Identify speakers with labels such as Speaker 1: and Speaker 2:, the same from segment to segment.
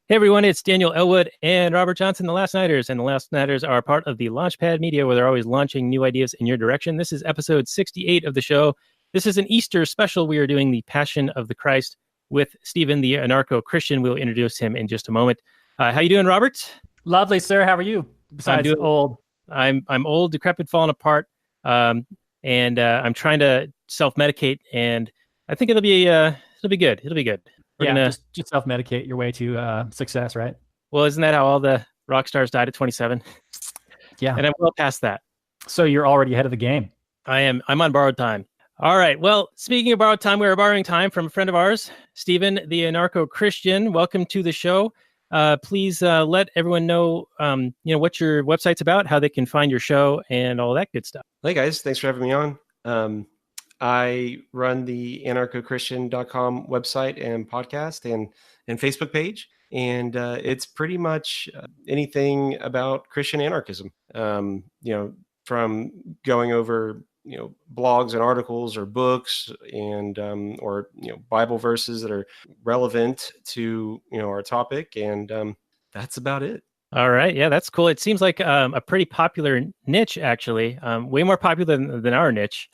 Speaker 1: Hey everyone, it's Daniel Elwood and Robert Johnson, the Last Nighters. And the Last Nighters are part of the Launchpad Media, where they're always launching new ideas in your direction. This is episode 68 of the show. This is an Easter special. We are doing the Passion of the Christ with Stephen, the AnarchoChristian. We'll introduce him in just a moment. How you doing, Robert?
Speaker 2: Lovely, sir. How are you? Besides old.
Speaker 1: I'm old, decrepit, falling apart, and I'm trying to self-medicate, and I think it'll be good. It'll be good.
Speaker 2: Just self-medicate your way to success, right?
Speaker 1: Well, isn't that how all the rock stars died at 27?
Speaker 2: Yeah.
Speaker 1: And I'm well past that.
Speaker 2: So you're already ahead of the game.
Speaker 1: I'm on borrowed time. All right. Well, speaking of borrowed time, we are borrowing time from a friend of ours, Stephen, the AnarchoChristian. Welcome to the show. Please let everyone know, what your website's about, how they can find your show, and all that good stuff.
Speaker 3: Hey guys, thanks for having me on. I run the AnarchoChristian.com website and podcast and Facebook page. And it's pretty much anything about Christian anarchism, from going over, blogs and articles or books and or Bible verses that are relevant to, our topic. And that's about it.
Speaker 1: All right. Yeah, that's cool. It seems like a pretty popular niche, actually, way more popular than our niche.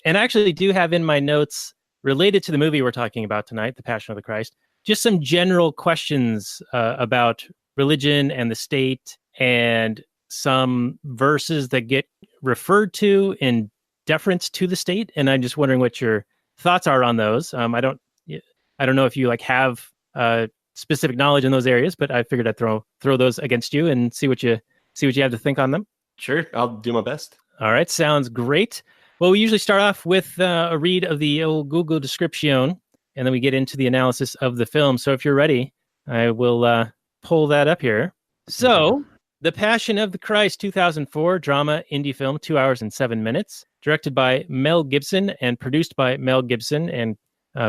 Speaker 1: And I actually do have in my notes related to the movie we're talking about tonight, The Passion of the Christ, just some general questions about religion and the state and some verses that get referred to in deference to the state. And I'm just wondering what your thoughts are on those. I don't know if you have specific knowledge in those areas, but I figured I'd throw those against you and see what you have to think on them.
Speaker 3: Sure, I'll do my best.
Speaker 1: All right, sounds great. Well, we usually start off with a read of the old Google description, and then we get into the analysis of the film. So if you're ready, I will pull that up here. So, The Passion of the Christ, 2004 drama indie film, 2 hours and 7 minutes, directed by Mel Gibson and produced by Mel Gibson and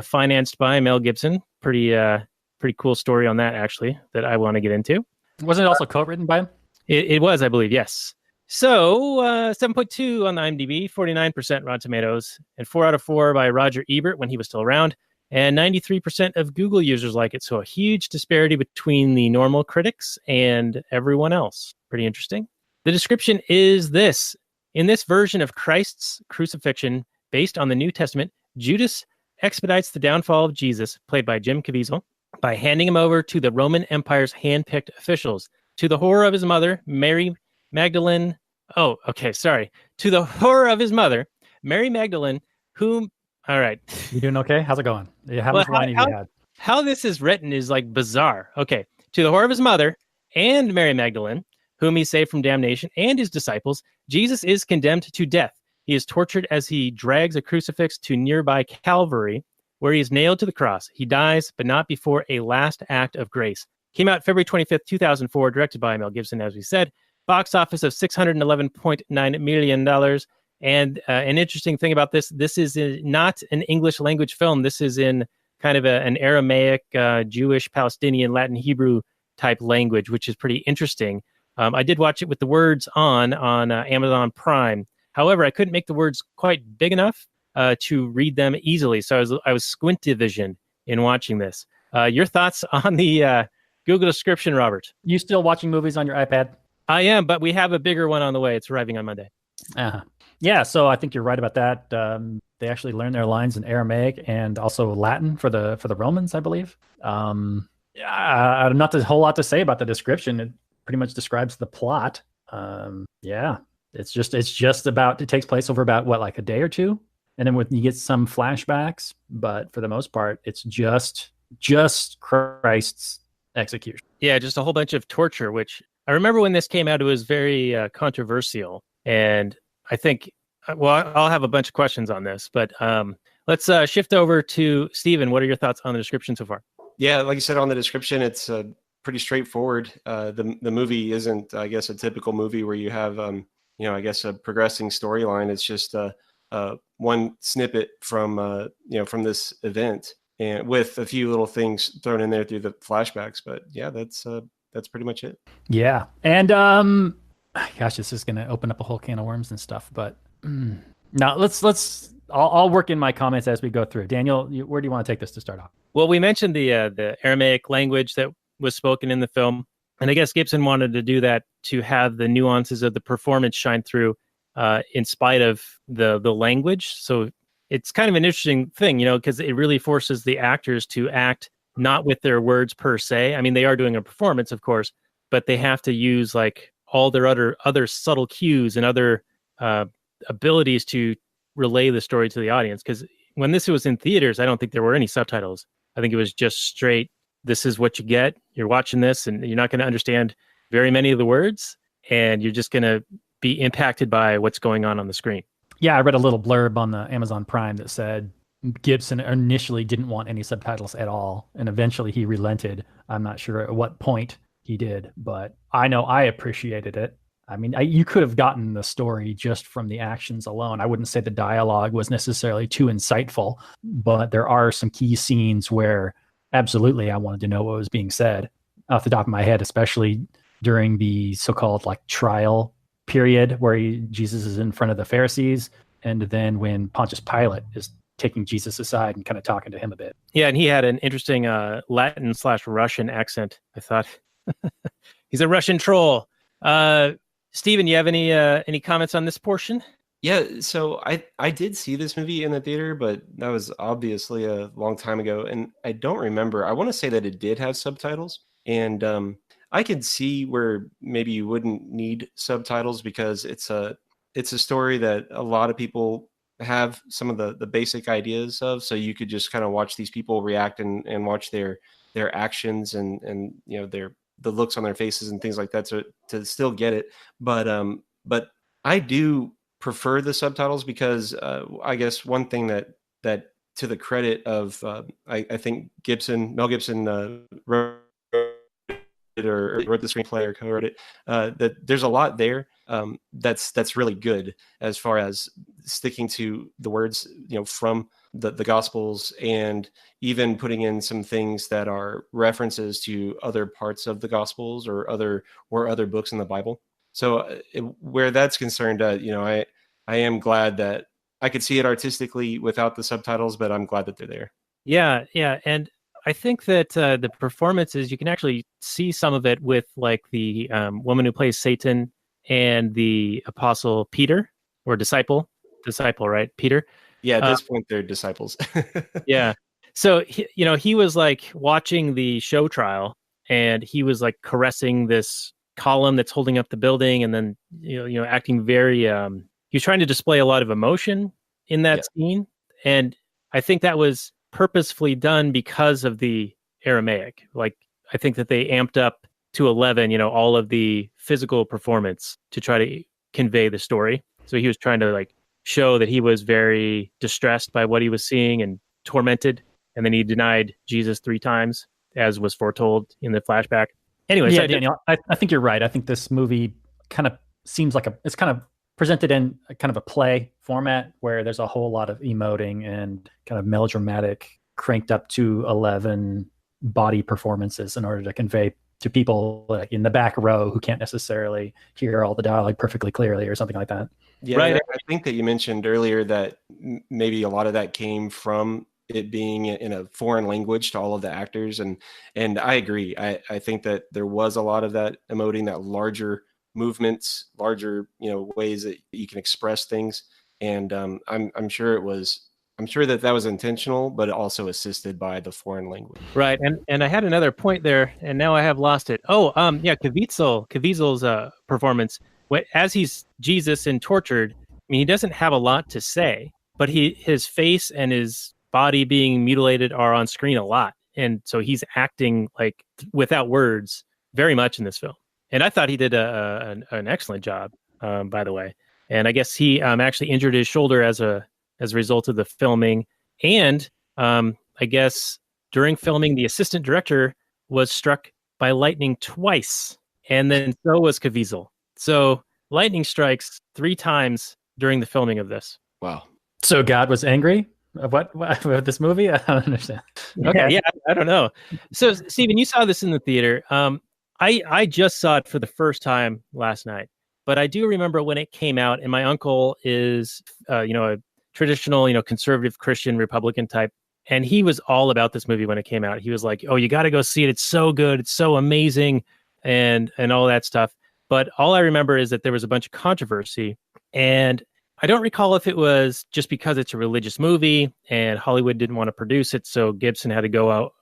Speaker 1: financed by Mel Gibson. Pretty cool story on that, actually, that I want to get into.
Speaker 2: Wasn't it also co-written by him?
Speaker 1: It was, I believe, yes. So, 7.2 on the IMDb, 49% Rotten Tomatoes, and 4 out of 4 by Roger Ebert when he was still around, and 93% of Google users like it, so a huge disparity between the normal critics and everyone else. Pretty interesting. The description is this. In this version of Christ's crucifixion, based on the New Testament, Judas expedites the downfall of Jesus, played by Jim Caviezel, by handing him over to the Roman Empire's hand-picked officials. To the horror of his mother, Mary Magdalene. To the horror of his mother, Mary Magdalene, whom... All right.
Speaker 2: You doing okay? How's it going? How much wine have you had?
Speaker 1: How this is written is bizarre. Okay. To the horror of his mother and Mary Magdalene, whom he saved from damnation, and his disciples, Jesus is condemned to death. He is tortured as he drags a crucifix to nearby Calvary, where he is nailed to the cross. He dies, but not before a last act of grace. Came out February 25th, 2004, directed by Mel Gibson, as we said. Box office of $611.9 million. And an interesting thing about this is not an English language film. This is in kind of an Aramaic, Jewish, Palestinian, Latin, Hebrew type language, which is pretty interesting. I did watch it with the words on Amazon Prime. However, I couldn't make the words quite big enough to read them easily. So I was squint-vision in watching this. Your thoughts on the Google description, Robert?
Speaker 2: You still watching movies on your iPad?
Speaker 1: I am, but we have a bigger one on the way. It's arriving on Monday.
Speaker 2: Yeah, so I think you're right about that. They actually learned their lines in Aramaic and also Latin for the Romans, I believe. Not a whole lot to say about the description. It pretty much describes the plot. It's just about, it takes place over about like a day or two, and then you get some flashbacks, but for the most part, it's just Christ's execution.
Speaker 1: Yeah, just a whole bunch of torture, which I remember when this came out, it was very controversial. And I think, I'll have a bunch of questions on this, but let's shift over to Stephen. What are your thoughts on the description so far?
Speaker 3: Yeah, like you said on the description, it's pretty straightforward. The movie isn't, I guess, a typical movie where you have, a progressing storyline. It's just one snippet from this event, and with a few little things thrown in there through the flashbacks. But yeah, that's pretty much it.
Speaker 2: Yeah, and gosh, this is going to open up a whole can of worms and stuff. But now I'll work in my comments as we go through. Daniel, where do you want to take this to start off?
Speaker 1: Well, we mentioned the Aramaic language that was spoken in the film, and I guess Gibson wanted to do that to have the nuances of the performance shine through, in spite of the language. So it's kind of an interesting thing, because it really forces the actors to act not with their words per se. I mean, they are doing a performance, of course, but they have to use like all their other subtle cues and other abilities to relay the story to the audience. Because when this was in theaters, I don't think there were any subtitles. I think it was just straight, this is what you get. You're watching this and you're not going to understand very many of the words, and you're just going to be impacted by what's going on the screen.
Speaker 2: Yeah, I read a little blurb on the Amazon Prime that said Gibson initially didn't want any subtitles at all, and eventually he relented. I'm not sure at what point he did, but I know I appreciated it. I mean, you could have gotten the story just from the actions alone. I wouldn't say the dialogue was necessarily too insightful, but there are some key scenes where absolutely I wanted to know what was being said off the top of my head, especially during the so-called like trial period where Jesus is in front of the Pharisees, and then when Pontius Pilate is taking Jesus aside and kind of talking to him a bit.
Speaker 1: Yeah, and he had an interesting Latin/Russian accent, I thought. He's a Russian troll. Steven, you have any comments on this portion?
Speaker 3: Yeah, so I did see this movie in the theater, but that was obviously a long time ago, and I don't remember. I want to say that it did have subtitles, and I could see where maybe you wouldn't need subtitles because it's a story that a lot of people have some of the basic ideas of, so you could just kind of watch these people react and watch their actions and the looks on their faces and things like that to still get it. But I do prefer the subtitles because I guess one thing that to the credit of I think Mel Gibson wrote it or wrote the screenplay or co-wrote it, that there's a lot there that's really good as far as sticking to the words from the Gospels, and even putting in some things that are references to other parts of the Gospels or other books in the Bible. So where that's concerned, I am glad that I could see it artistically without the subtitles, but I'm glad that they're there.
Speaker 1: Yeah, and I think that the performances, you can actually see some of it with like the woman who plays Satan and the apostle Peter, or disciple, right? Peter.
Speaker 3: Yeah, at this point, they're disciples.
Speaker 1: Yeah. So, he was like watching the show trial, and he was like caressing this column that's holding up the building, and then, acting very, he was trying to display a lot of emotion in that scene. And I think that was purposefully done because of the Aramaic. Like, I think that they amped up to 11, all of the physical performance to try to convey the story. So he was trying to like show that he was very distressed by what he was seeing and tormented. And then he denied Jesus 3 times, as was foretold in the flashback. Anyway,
Speaker 2: yeah, Daniel, I think you're right. I think this movie kind of seems like it's kind of presented in a kind of a play format where there's a whole lot of emoting and kind of melodramatic, cranked up to 11 body performances in order to convey to people like in the back row who can't necessarily hear all the dialogue perfectly clearly or something like that.
Speaker 3: Yeah, right. I think that you mentioned earlier that maybe a lot of that came from it being in a foreign language to all of the actors, and I agree. I think that there was a lot of that emoting, that larger movements, larger ways that you can express things, and I'm sure that was intentional, but also assisted by the foreign language.
Speaker 1: Right, and I had another point there, and now I have lost it. Caviezel's performance, as he's Jesus and tortured. I mean, he doesn't have a lot to say, but his face and his body being mutilated are on screen a lot, and so he's acting like without words very much in this film. And I thought he did an excellent job, by the way. And I guess he actually injured his shoulder as a result of the filming. And I guess during filming, the assistant director was struck by lightning twice, and then so was Caviezel. So lightning strikes 3 times during the filming of this.
Speaker 3: Wow.
Speaker 2: So God was angry? What this movie? I don't understand. Okay.
Speaker 1: Yeah, I don't know. So Steven, you saw this in the theater. I just saw it for the first time last night, but I do remember when it came out, and my uncle is, a traditional, conservative Christian Republican type, and he was all about this movie when it came out. He was like, "Oh, you got to go see it. It's so good. It's so amazing," and all that stuff. But all I remember is that there was a bunch of controversy, and I don't recall if it was just because it's a religious movie and Hollywood didn't want to produce it, so Gibson had to go out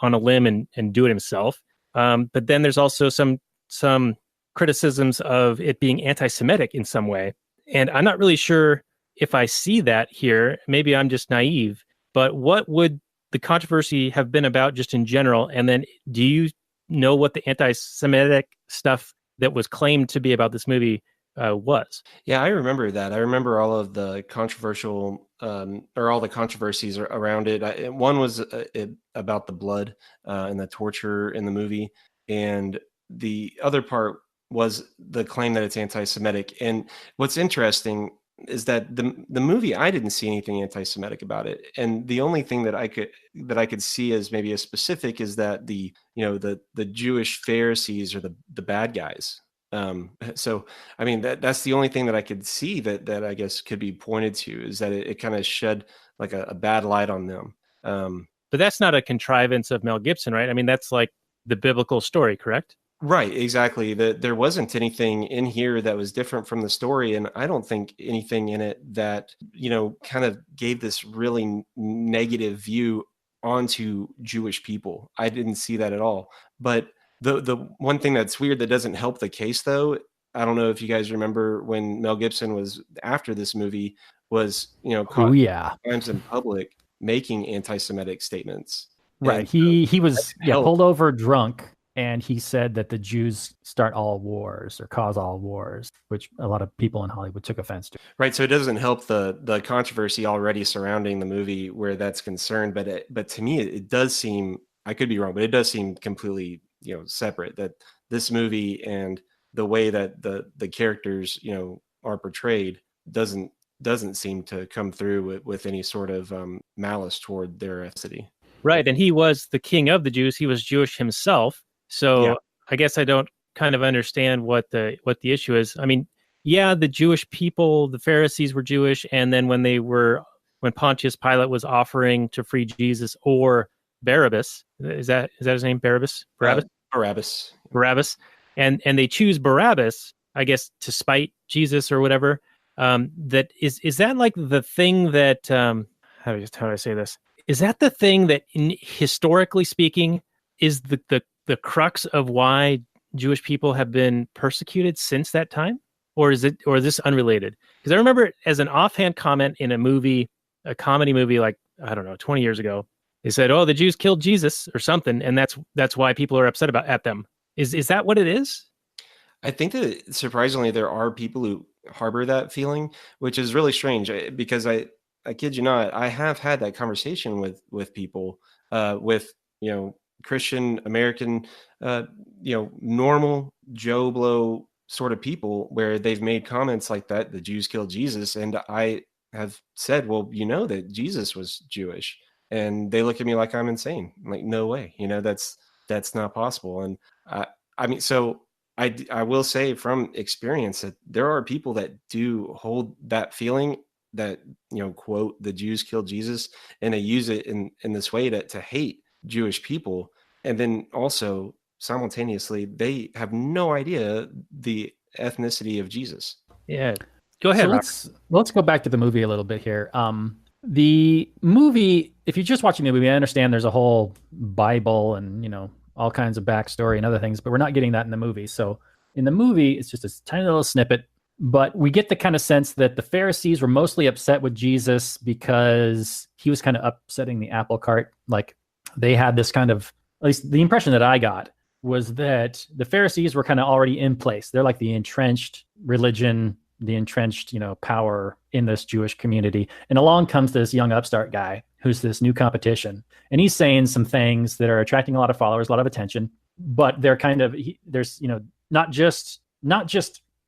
Speaker 1: on a limb and do it himself. But then there's also some criticisms of it being anti-Semitic in some way, and I'm not really sure if I see that here. Maybe I'm just naive, but what would the controversy have been about just in general? And then do you know what the anti-Semitic stuff that was claimed to be about this movie was?
Speaker 3: Yeah, I remember that. I remember all of the controversial or all the controversies around it. One was about the blood and the torture in the movie, and the other part was the claim that it's anti-Semitic. And what's interesting is that the movie, I didn't see anything anti-Semitic about it, and the only thing that I could see as maybe a specific is that the Jewish Pharisees are the bad guys. So I mean that's the only thing that I could see that I guess could be pointed to, is that it kind of shed like a bad light on them.
Speaker 1: But that's not a contrivance of Mel Gibson, right? I mean, that's like the biblical story, correct?
Speaker 3: Right, exactly. There wasn't anything in here that was different from the story, and I don't think anything in it that kind of gave this really negative view onto Jewish people. I didn't see that at all. But the one thing that's weird that doesn't help the case, though, I don't know if you guys remember when Mel Gibson was after this movie was caught times in public making anti-Semitic statements.
Speaker 2: Right.
Speaker 3: And
Speaker 2: he was pulled over drunk. And he said that the Jews start all wars or cause all wars, which a lot of people in Hollywood took offense to.
Speaker 3: Right. So it doesn't help the controversy already surrounding the movie where that's concerned. But to me, it does seem, I could be wrong, but it does seem completely, separate, that this movie and the way that the characters, are portrayed doesn't seem to come through with any sort of malice toward their ethnicity.
Speaker 1: Right. And he was the king of the Jews. He was Jewish himself. So yeah. I guess I don't kind of understand what the issue is. I mean, yeah, the Jewish people, the Pharisees were Jewish, and then when Pontius Pilate was offering to free Jesus or Barabbas, is that his name? Barabbas? Barabbas. And they choose Barabbas, I guess, to spite Jesus or whatever. That is that like the thing that how do I say this? Is that the thing that historically speaking is the crux of why Jewish people have been persecuted since that time? Or is this unrelated? Because I remember as an offhand comment in a comedy movie, like, I don't know, 20 years ago, they said, "Oh, the Jews killed Jesus" or something, and that's why people are upset at them. Is that what it is?
Speaker 3: I think that surprisingly there are people who harbor that feeling, which is really strange, because I kid you not, I have had that conversation with people, with Christian American, normal Joe Blow sort of people, where they've made comments like that, the Jews killed Jesus, and I have said, well, that Jesus was Jewish, and they look at me like I'm insane. I'm like, no way, that's not possible. And I mean, so I will say from experience that there are people that do hold that feeling, that quote, the Jews killed Jesus, and they use it in this way to hate Jewish people, and then also simultaneously they have no idea the ethnicity of Jesus.
Speaker 1: Yeah, go ahead.
Speaker 2: So let's go back to the movie a little bit here. The movie, if you're just watching the movie, I understand there's a whole Bible and all kinds of backstory and other things, but we're not getting that in the movie. So in the movie, it's just a tiny little snippet, but we get the kind of sense that the Pharisees were mostly upset with Jesus because he was kind of upsetting the apple cart. Like, they had this kind of, at least the impression that I got was that the Pharisees were kind of already in place. They're like the entrenched religion, the entrenched, power in this Jewish community. And along comes this young upstart guy who's this new competition. And he's saying some things that are attracting a lot of followers, a lot of attention, but they're kind of, there's, not just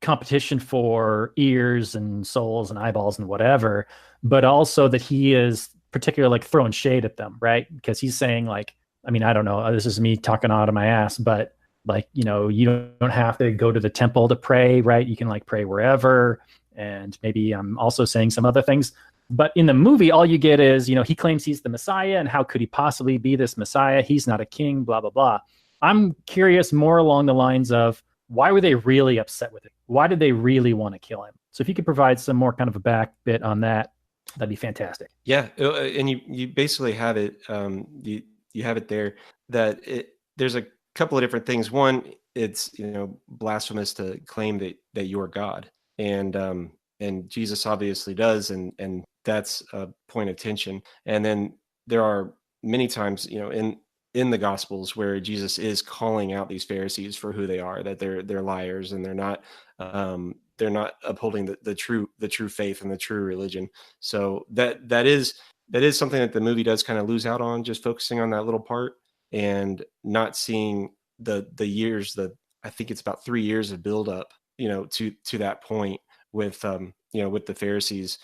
Speaker 2: competition for ears and souls and eyeballs and whatever, but also that he is particularly like throwing shade at them, right? Because he's saying, like, I mean, I don't know, this is me talking out of my ass, but like, you don't have to go to the temple to pray, right? You can like pray wherever. And maybe I'm also saying some other things But in the movie, all you get is, he claims he's the Messiah, and how could he possibly be this Messiah? He's not a king, blah, blah, blah. I'm curious more along the lines of, why were they really upset with it? Why did they really want to kill him? So if you could provide some more kind of a back bit on that, that'd be fantastic.
Speaker 3: Yeah, and you basically have it. You have it there that there's a couple of different things. One, it's blasphemous to claim that you are God, and Jesus obviously does, and that's a point of tension. And then there are many times in the Gospels where Jesus is calling out these Pharisees for who they are, that they're liars and they're not upholding the true faith and the true religion. So that is something that the movie does kind of lose out on, just focusing on that little part and not seeing the years, I think it's about 3 years of build up, to that point with the Pharisees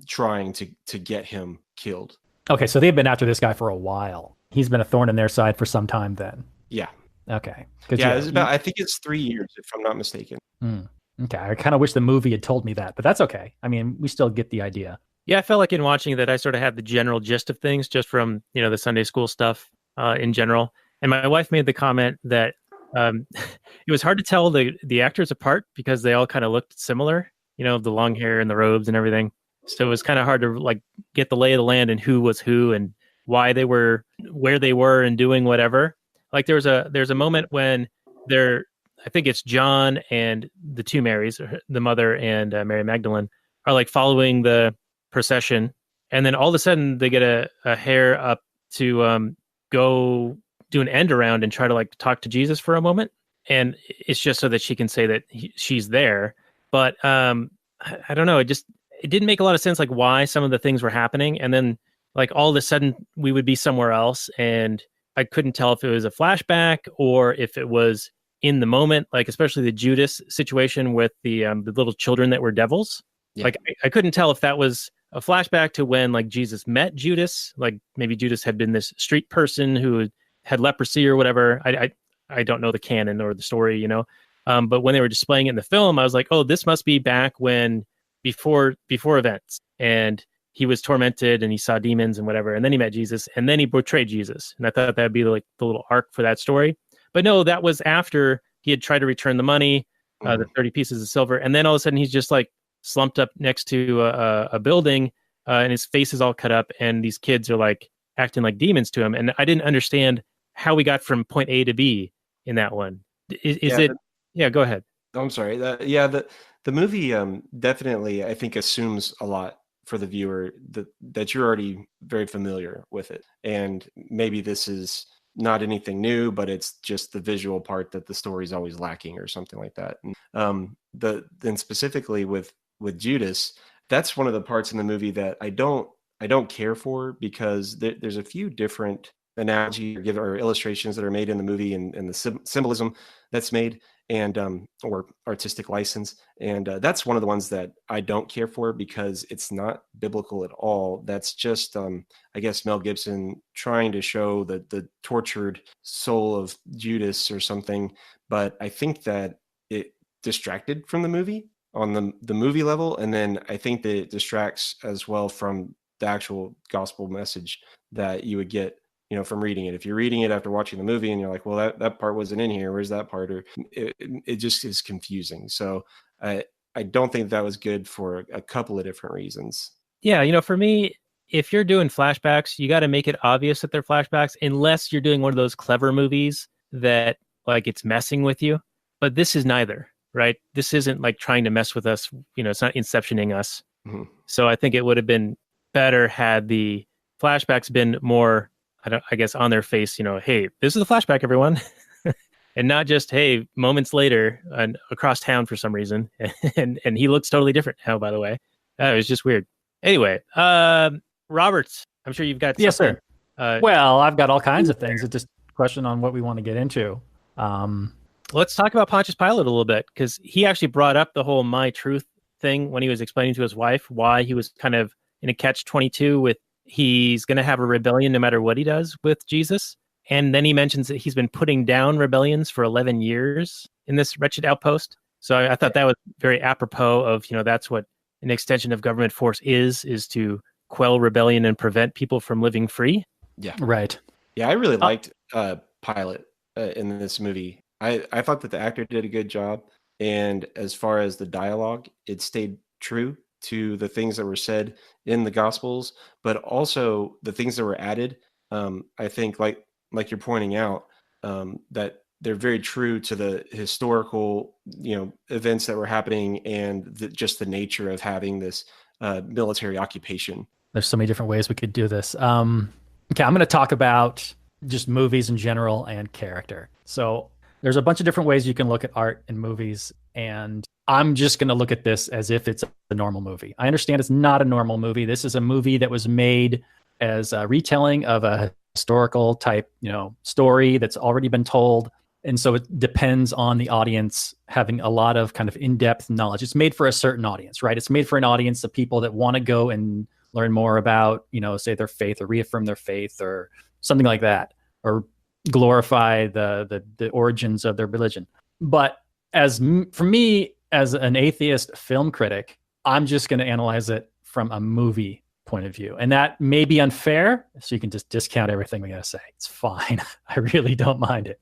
Speaker 3: trying to get him killed.
Speaker 2: Okay, so they've been after this guy for a while. He's been a thorn in their side for some time then.
Speaker 3: Yeah.
Speaker 2: Okay.
Speaker 3: Yeah, it's about, I think it's 3 years, if I'm not mistaken.
Speaker 2: Okay, I kind of wish the movie had told me that, but that's okay. I mean, we still get the idea.
Speaker 1: Yeah, I felt like in watching that, I sort of had the general gist of things just from, the Sunday school stuff in general. And my wife made the comment that it was hard to tell the actors apart because they all kind of looked similar, the long hair and the robes and everything. So it was kind of hard to get the lay of the land and who was who and why they were where they were and doing whatever. Like there's a moment when I think it's John and the two Marys, the mother and Mary Magdalene, are following the procession, and then all of a sudden they get a hair up to go do an end around and try to talk to Jesus for a moment, and it's just so that she can say that she's there. But I don't know, it didn't make a lot of sense why some of the things were happening, and then all of a sudden we would be somewhere else, and I couldn't tell if it was a flashback or if it was in the moment, especially the Judas situation with the little children that were devils. Yeah. I couldn't tell if that was a flashback to when Jesus met Judas, maybe Judas had been this street person who had leprosy or whatever. I don't know the canon or the story, but when they were displaying it in the film, I was like, oh, this must be back when before events, and he was tormented and he saw demons and whatever, and then he met Jesus and then he betrayed Jesus, and I thought that'd be the little arc for that story. But no, that was after he had tried to return the money, the 30 pieces of silver. And then all of a sudden he's just slumped up next to a building and his face is all cut up. And these kids are acting like demons to him. And I didn't understand how we got from point A to B in that one. Yeah, go ahead.
Speaker 3: I'm sorry. The movie definitely, I think, assumes a lot for the viewer that you're already very familiar with it. And maybe this is not anything new, but it's just the visual part that the story's always lacking or something like that. And then specifically with Judas, that's one of the parts in the movie that I don't care for, because there's a few different analogy or illustrations that are made in the movie and the symbolism that's made, and or artistic license, and that's one of the ones that I don't care for because it's not biblical at all. That's just I guess Mel Gibson trying to show the tortured soul of Judas or something, but I think that it distracted from the movie on the movie level, and then I think that it distracts as well from the actual gospel message that you would get from reading it. If you're reading it after watching the movie and you're like, well, that part wasn't in here, where's that part? Or it just is confusing. So I don't think that was good for a couple of different reasons.
Speaker 1: Yeah, for me, if you're doing flashbacks, you got to make it obvious that they're flashbacks, unless you're doing one of those clever movies that it's messing with you. But this is neither, right? This isn't trying to mess with us. It's not inceptioning us. Mm-hmm. So I think it would have been better had the flashbacks been more, I guess, on their face, hey, this is a flashback, everyone. And not just, hey, moments later and across town for some reason. and he looks totally different now, by the way. It was just weird. Anyway, Roberts, I'm sure you've got
Speaker 2: Yes,
Speaker 1: something.
Speaker 2: Sir. Well, I've got all kinds of things. It's just a question on what we want to get into.
Speaker 1: Let's talk about Pontius Pilate a little bit, because he actually brought up the whole my truth thing when he was explaining to his wife why he was kind of in a catch-22 with he's going to have a rebellion no matter what he does with Jesus. And then he mentions that he's been putting down rebellions for 11 years in this wretched outpost. So I thought that was very apropos of, that's what an extension of government force is to quell rebellion and prevent people from living free.
Speaker 3: Yeah.
Speaker 2: Right.
Speaker 3: Yeah, I really liked Pilate in this movie. I thought that the actor did a good job. And as far as the dialogue, it stayed true to the things that were said in the Gospels, but also the things that were added. I think, like you're pointing out, that they're very true to the historical, events that were happening and just the nature of having this military occupation.
Speaker 2: There's so many different ways we could do this. Okay, I'm going to talk about just movies in general and character. So there's a bunch of different ways you can look at art in movies, and I'm just going to look at this as if it's a normal movie. I understand it's not a normal movie. This is a movie that was made as a retelling of a historical type, story that's already been told. And so it depends on the audience having a lot of kind of in-depth knowledge. It's made for a certain audience, right? It's made for an audience of people that want to go and learn more about, say their faith or reaffirm their faith or something like that, or glorify the origins of their religion. But for me, as an atheist film critic, I'm just going to analyze it from a movie point of view. And that may be unfair, so you can just discount everything we got to say. It's fine. I really don't mind it.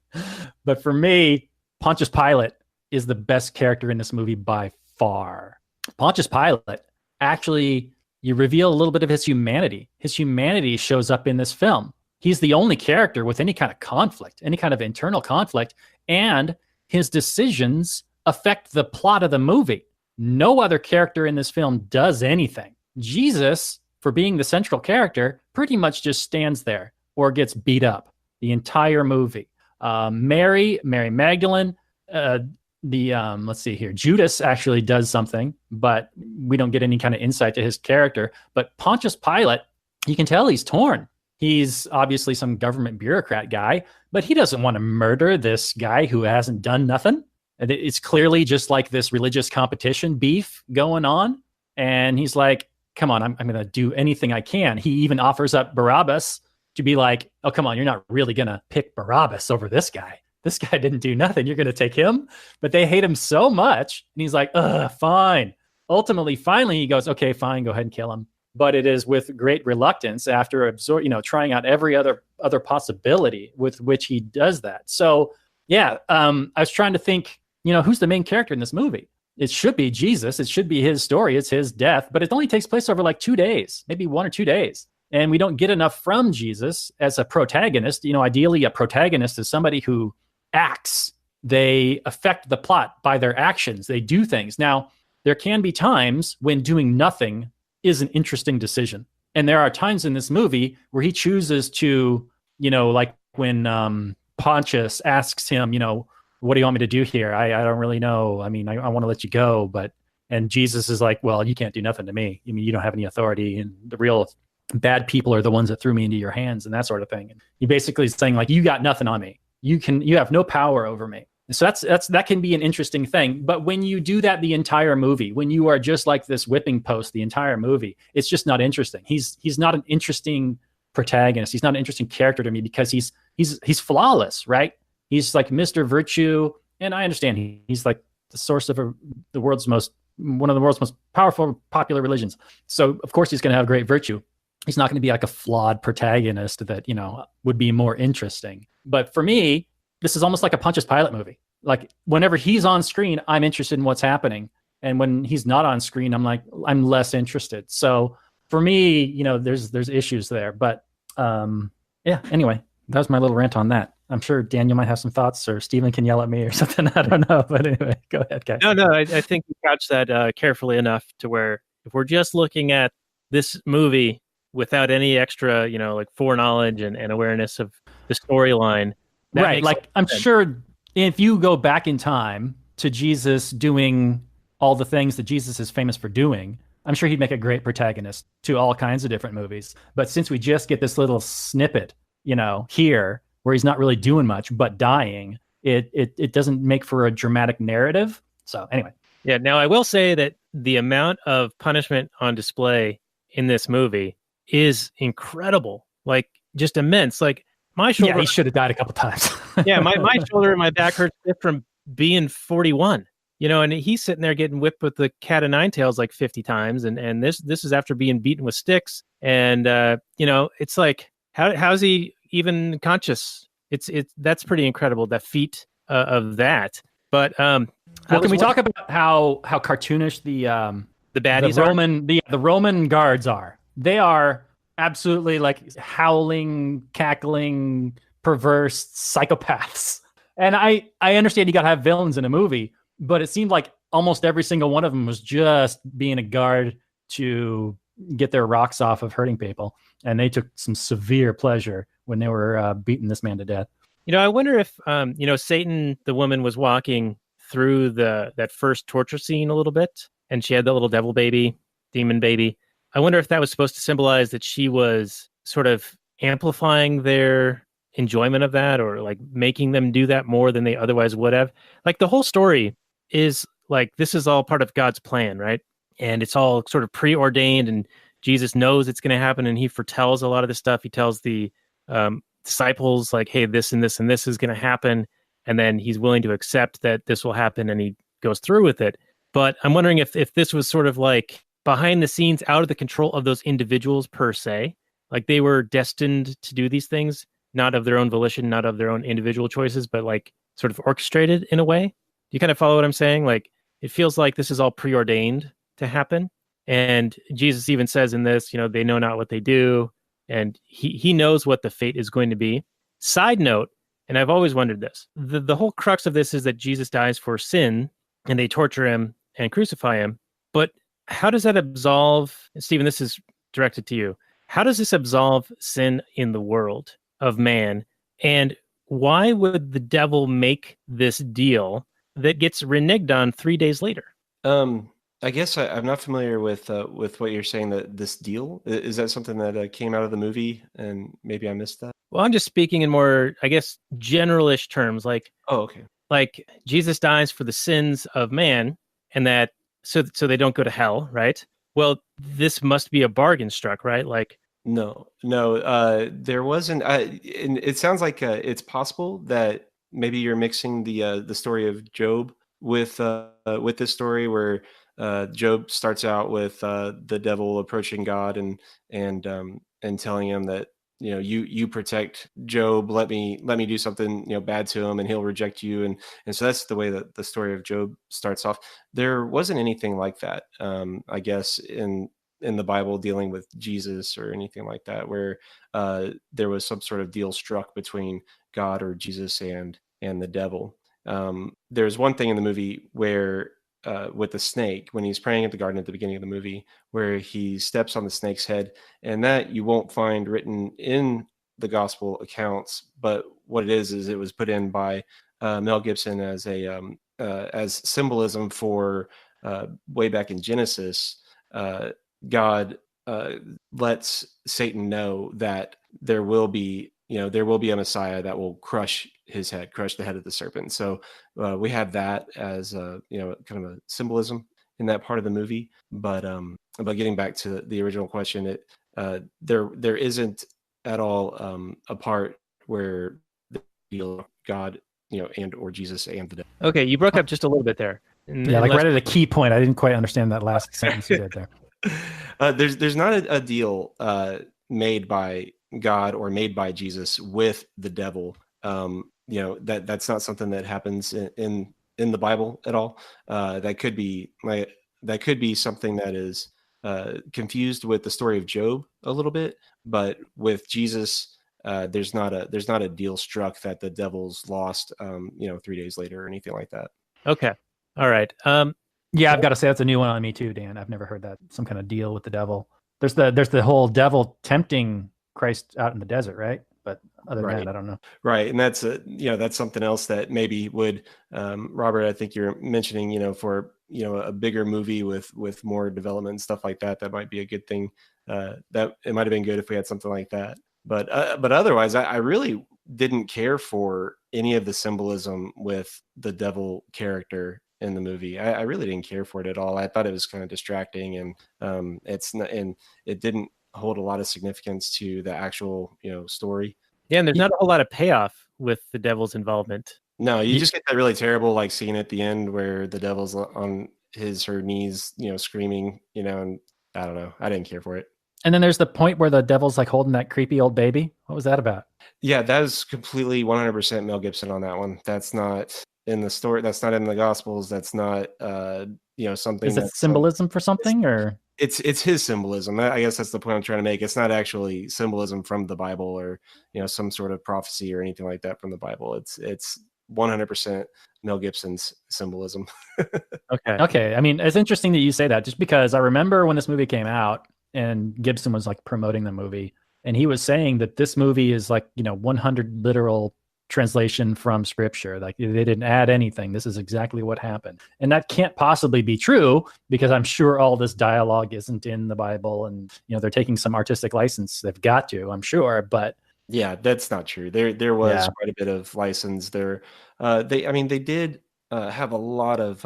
Speaker 2: But for me, Pontius Pilate is the best character in this movie by far. Pontius Pilate, actually, you reveal a little bit of his humanity. His humanity shows up in this film. He's the only character with any kind of conflict, any kind of internal conflict, and his decisions affect the plot of the movie. No other character in this film does anything. Jesus, for being the central character, pretty much just stands there or gets beat up the entire movie. Mary Magdalene, let's see here, Judas actually does something, but we don't get any kind of insight to his character. But Pontius Pilate, you can tell he's torn. He's obviously some government bureaucrat guy, but he doesn't want to murder this guy who hasn't done nothing. It's clearly just like this religious competition beef going on. And he's like, come on, I'm going to do anything I can. He even offers up Barabbas to be like, oh, come on, you're not really going to pick Barabbas over this guy. This guy didn't do nothing. You're going to take him? But they hate him so much. And he's like, fine. Ultimately, finally, he goes, okay, fine, go ahead and kill him. But it is with great reluctance after trying out every other possibility with which he does that. So, yeah, I was trying to think, who's the main character in this movie? It should be Jesus. It should be his story. It's his death, but it only takes place over like 2 days, maybe 1 or 2 days. And we don't get enough from Jesus as a protagonist. Ideally, a protagonist is somebody who acts. They affect the plot by their actions. They do things. Now, there can be times when doing nothing is an interesting decision. And there are times in this movie where he chooses to, like when Pontius asks him, what do you want me to do here? I don't really know. I mean, I want to let you go, and Jesus is like, well, you can't do nothing to me. I mean, you don't have any authority, and the real bad people are the ones that threw me into your hands and that sort of thing. And he basically is saying like, you got nothing on me. You have no power over me. And so that can be an interesting thing. But when you do that the entire movie, when you are just like this whipping post the entire movie, it's just not interesting. He's not an interesting protagonist. He's not an interesting character to me because he's flawless, right? He's like Mr. Virtue, and I understand he's like the source of one of the world's most powerful, popular religions. So of course he's going to have great virtue. He's not going to be like a flawed protagonist that would be more interesting. But for me, this is almost like a Pontius Pilate movie. Like whenever he's on screen, I'm interested in what's happening, and when he's not on screen, I'm less interested. So for me, there's issues there. But yeah. Anyway, that was my little rant on that. I'm sure Daniel might have some thoughts, or Stephen can yell at me or something. I don't know. But anyway, go ahead, guys.
Speaker 1: No, I think you couched that carefully enough to where if we're just looking at this movie without any extra, like foreknowledge and awareness of the storyline.
Speaker 2: Right. Like I'm sure if you go back in time to Jesus doing all the things that Jesus is famous for doing, I'm sure he'd make a great protagonist to all kinds of different movies. But since we just get this little snippet, here, where he's not really doing much but dying, it doesn't make for a dramatic narrative. So anyway.
Speaker 1: Yeah, now I will say that the amount of punishment on display in this movie is incredible. Like just immense. Like my shoulder.
Speaker 2: Yeah, he should have died a couple times.
Speaker 1: Yeah, my shoulder and my back hurts just from being 41. and he's sitting there getting whipped with the cat of nine tails like 50 times, and this is after being beaten with sticks, and it's like how's he even conscious? It's that's pretty incredible, that feat of that. But
Speaker 2: can we talk about how cartoonish
Speaker 1: the baddies
Speaker 2: the Roman guards are? They are absolutely like howling, cackling, perverse psychopaths. And I understand you got to have villains in a movie, but it seemed like almost every single one of them was just being a guard to get their rocks off of hurting people. And they took some severe pleasure when they were beating this man to death.
Speaker 1: I wonder if, Satan, the woman, was walking through that first torture scene a little bit, and she had that little devil baby, demon baby. I wonder if that was supposed to symbolize that she was sort of amplifying their enjoyment of that, or like making them do that more than they otherwise would have. Like the whole story is like, this is all part of God's plan, right? And it's all sort of preordained, and Jesus knows it's going to happen, and he foretells a lot of this stuff. He tells the disciples like, hey, this and this and this is going to happen, and then he's willing to accept that this will happen, and he goes through with it. But I'm wondering if this was sort of like behind the scenes, out of the control of those individuals per se, like they were destined to do these things, not of their own volition, not of their own individual choices, but like sort of orchestrated in a way. Do you kind of follow what I'm saying? Like it feels like this is all preordained to happen. And Jesus even says in this, they know not what they do. And he knows what the fate is going to be. Side note, and I've always wondered this, the whole crux of this is that Jesus dies for sin, and they torture him and crucify him. But how does that absolve, Stephen, this is directed to you, how does this absolve sin in the world of man? And why would the devil make this deal that gets reneged on 3 days later?
Speaker 3: I guess I'm not familiar with what you're saying, that this deal, is that something that came out of the movie and maybe I missed that?
Speaker 1: Well, I'm just speaking in more, I guess, generalish terms, like,
Speaker 3: oh, okay,
Speaker 1: like Jesus dies for the sins of man, and that so they don't go to hell, right? Well, this must be a bargain struck, right? Like,
Speaker 3: no, there wasn't. And it sounds like it's possible that maybe you're mixing the story of Job with this story where Job starts out with the devil approaching God and telling him that you protect Job, let me do something bad to him, and he'll reject you, and so that's the way that the story of Job starts off. There wasn't anything like that, I guess, in the Bible dealing with Jesus or anything like that, where there was some sort of deal struck between God or Jesus and the devil. There's one thing in the movie where with the snake, when he's praying at the garden at the beginning of the movie, where he steps on the snake's head, and that you won't find written in the gospel accounts, but what it is it was put in by Mel Gibson as a as symbolism for way back in Genesis. God lets Satan know that there will be a Messiah that will crush his head, crush the head of the serpent. So we have that as kind of a symbolism in that part of the movie. But getting back to the original question, there isn't at all a part where the God, and or Jesus and the devil.
Speaker 1: Okay, you broke up just a little bit there.
Speaker 2: Yeah, like right at a key point. I didn't quite understand that last sentence you did there.
Speaker 3: There's not a deal made by God or made by Jesus with the devil. That's not something that happens in the Bible at all. That could be something that is confused with the story of Job a little bit, but with Jesus, there's not a deal struck that the devil's lost 3 days later or anything like that.
Speaker 1: Okay, all right.
Speaker 2: Yeah, I've got to say that's a new one on me too, Dan. I've never heard that, some kind of deal with the devil. There's the whole devil tempting Christ out in the desert, right? But other than that, I don't know.
Speaker 3: Right, and that's that's something else that maybe would, Robert, I think you're mentioning, for a bigger movie with more development and stuff like that. That might be a good thing. That it might have been good if we had something like that. But otherwise, I really didn't care for any of the symbolism with the devil character in the movie. I really didn't care for it at all. I thought it was kind of distracting, and it didn't hold a lot of significance to the actual story.
Speaker 1: Yeah, and there's not a whole lot of payoff with the devil's involvement.
Speaker 3: No, you just get that really terrible like scene at the end where the devil's on her knees, screaming, and I don't know. I didn't care for it.
Speaker 2: And then there's the point where the devil's like holding that creepy old baby. What was that about?
Speaker 3: Yeah, that is completely 100% Mel Gibson on that one. That's not in the story. That's not in the Gospels. That's not, something.
Speaker 2: Is it symbolism for something, or?
Speaker 3: It's his symbolism. I guess that's the point I'm trying to make. It's not actually symbolism from the Bible or, some sort of prophecy or anything like that from the Bible. It's 100% Mel Gibson's symbolism.
Speaker 2: Okay. I mean, it's interesting that you say that, just because I remember when this movie came out and Gibson was like promoting the movie, and he was saying that this movie is like, 100 literal translation from scripture. Like, they didn't add anything. This is exactly what happened. And that can't possibly be true, because I'm sure all this dialogue isn't in the Bible, and, they're taking some artistic license. They've got to, I'm sure, but
Speaker 3: yeah, that's not true. There was quite a bit of license there. They did have a lot of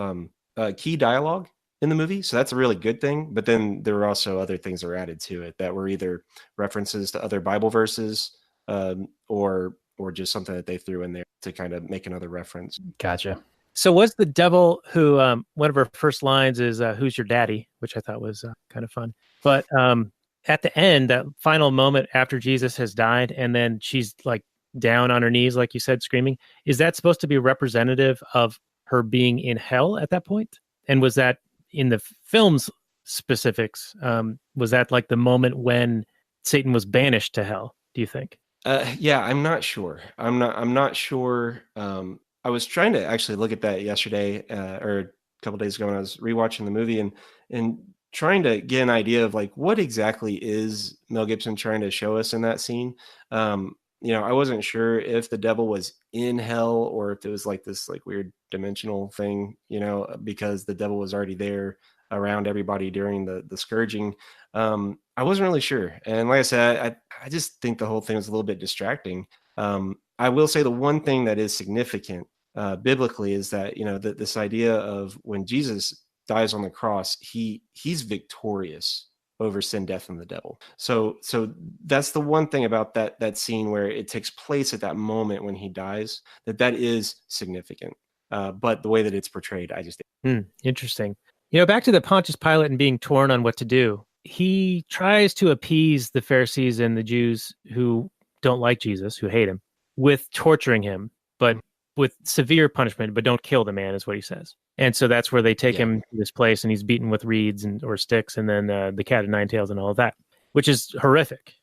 Speaker 3: key dialogue in the movie, so that's a really good thing. But then there were also other things that were added to it that were either references to other Bible verses, or just something that they threw in there to kind of make another reference.
Speaker 2: Gotcha.
Speaker 1: So was the devil who, one of her first lines is, "Who's your daddy?" which I thought was kind of fun. But at the end, that final moment after Jesus has died, and then she's like down on her knees, like you said, screaming, is that supposed to be representative of her being in hell at that point? And was that in the film's specifics? Was that like the moment when Satan was banished to hell, do you think?
Speaker 3: Yeah, I'm not sure. I'm not sure. I was trying to actually look at that yesterday, or a couple days ago when I was rewatching the movie, and trying to get an idea of like what exactly is Mel Gibson trying to show us in that scene. I wasn't sure if the devil was in hell or if it was like this like weird dimensional thing, because the devil was already there around everybody during the scourging. I wasn't really sure. And like I said, I just think the whole thing was a little bit distracting. I will say the one thing that is significant biblically is that, that this idea of when Jesus dies on the cross, he's victorious over sin, death, and the devil. So that's the one thing about that scene where it takes place at that moment when he dies, that is significant. But the way that it's portrayed, I just
Speaker 1: Interesting. Back to the Pontius Pilate and being torn on what to do. He tries to appease the Pharisees and the Jews who don't like Jesus, who hate him, with torturing him, but with severe punishment, but don't kill the man, is what he says. And so that's where they take him to this place, and he's beaten with reeds or sticks, and then the cat of nine tails and all of that, which is horrific.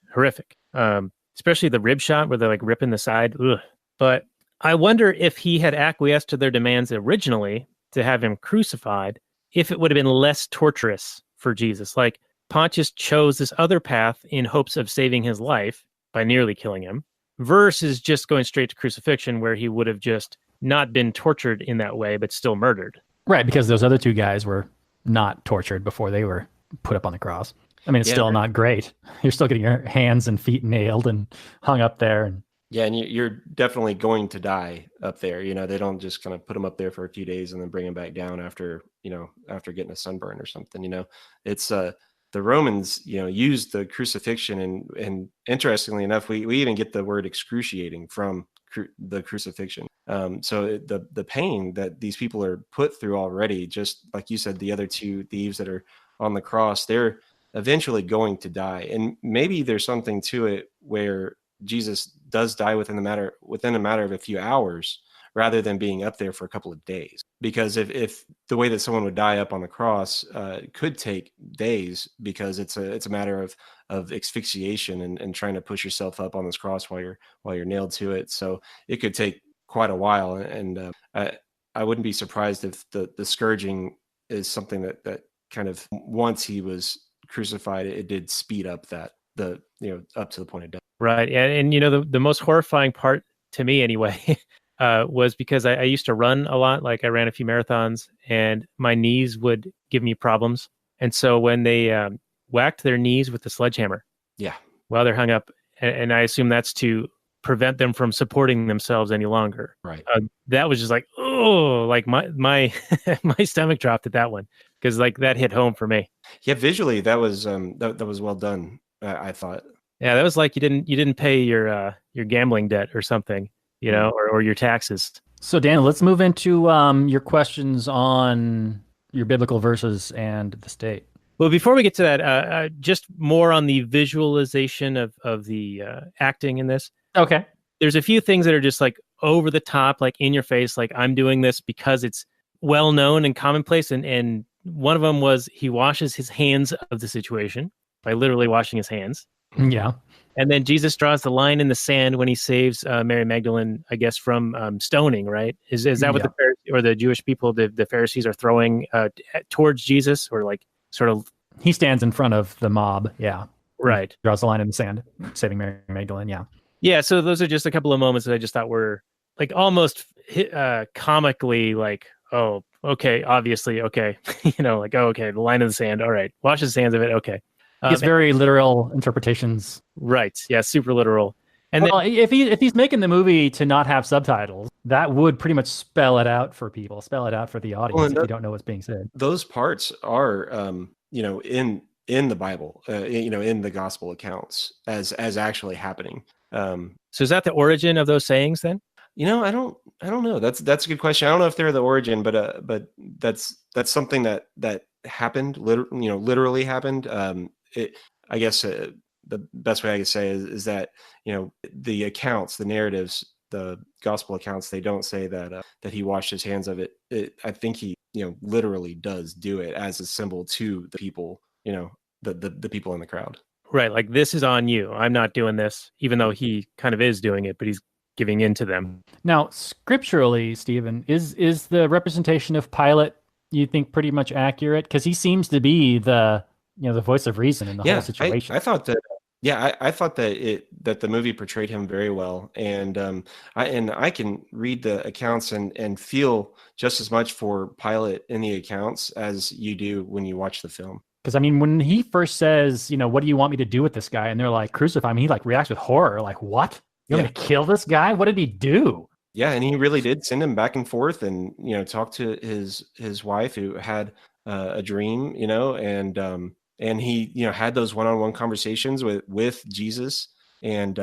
Speaker 1: Especially the rib shot where they're like ripping the side. Ugh. But I wonder if he had acquiesced to their demands originally to have him crucified, if it would have been less torturous for Jesus. Like, Pontius chose this other path in hopes of saving his life by nearly killing him, versus just going straight to crucifixion, where he would have just not been tortured in that way, but still murdered.
Speaker 2: Right, because those other two guys were not tortured before they were put up on the cross. I mean, it's still not great. You're still getting your hands and feet nailed and hung up there. And
Speaker 3: you're definitely going to die up there. They don't just kind of put them up there for a few days and then bring them back down after getting a sunburn or something. It's the Romans, used the crucifixion, and interestingly enough, we even get the word excruciating from the crucifixion. So the pain that these people are put through already, just like you said, the other two thieves that are on the cross, they're eventually going to die. And maybe there's something to it where Jesus does die within a matter of a few hours, rather than being up there for a couple of days. Because if the way that someone would die up on the cross could take days, because it's a matter of asphyxiation and trying to push yourself up on this cross while you're nailed to it. So it could take quite a while. And I wouldn't be surprised if the scourging is something that kind of, once he was crucified, it did speed up up to the point of death.
Speaker 1: Right. And the most horrifying part to me anyway, was because I used to run a lot. Like, I ran a few marathons, and my knees would give me problems. And so when they whacked their knees with the sledgehammer, while they're hung up, and I assume that's to prevent them from supporting themselves any longer.
Speaker 3: Right.
Speaker 1: That was just like, oh, like my my stomach dropped at that one, because like that hit home for me.
Speaker 3: Yeah, visually that was that was well done. I thought.
Speaker 1: Yeah, that was like you didn't pay your gambling debt or something. Or your taxes.
Speaker 2: So, Daniel, let's move into your questions on your biblical verses and the state.
Speaker 1: Well, before we get to that, just more on the visualization of the acting in this.
Speaker 2: Okay.
Speaker 1: There's a few things that are just like over the top, like in your face, like I'm doing this because it's well known and commonplace. And one of them was he washes his hands of the situation by literally washing his hands.
Speaker 2: Yeah.
Speaker 1: And then Jesus draws the line in the sand when he saves Mary Magdalene, I guess, from stoning, right? Is that what the Pharisees, or the Jewish people, the Pharisees are throwing towards Jesus, or like sort of?
Speaker 2: He stands in front of the mob. Yeah.
Speaker 1: Right.
Speaker 2: He draws the line in the sand, saving Mary Magdalene. Yeah.
Speaker 1: Yeah. So those are just a couple of moments that I just thought were like almost comically like, oh, okay, obviously, okay. Like, oh, okay, the line in the sand. All right. Wash his hands of it. Okay.
Speaker 2: It's very literal interpretations.
Speaker 1: Right. Yeah. Super literal. And
Speaker 2: well, if he's making the movie to not have subtitles, that would pretty much spell it out for people, spell it out for the audience if you don't know what's being said.
Speaker 3: Those parts are, in the Bible, in the gospel accounts as actually happening.
Speaker 1: So is that the origin of those sayings then?
Speaker 3: I don't know. That's a good question. I don't know if they're the origin, but that's something that happened. Literally happened. I guess the best way I could say is that the accounts, the narratives, the gospel accounts, they don't say that he washed his hands of it. I think he literally does do it as a symbol to the people, the people in the crowd.
Speaker 1: Right, like this is on you. I'm not doing this, even though he kind of is doing it, but he's giving in to them.
Speaker 2: Now, scripturally, Stephen, is the representation of Pilate, you think, pretty much accurate? Because he seems to be the voice of reason in the whole situation.
Speaker 3: I thought that. Yeah, I thought that the movie portrayed him very well, and I can read the accounts and feel just as much for Pilate in the accounts as you do when you watch the film.
Speaker 2: Because when he first says, what do you want me to do with this guy, and they're like, crucify him, he like reacts with horror, like, what? You're gonna kill this guy? What did he do?
Speaker 3: Yeah, and he really did send him back and forth, and talk to his wife who had a dream, and he had those one-on-one conversations with Jesus, and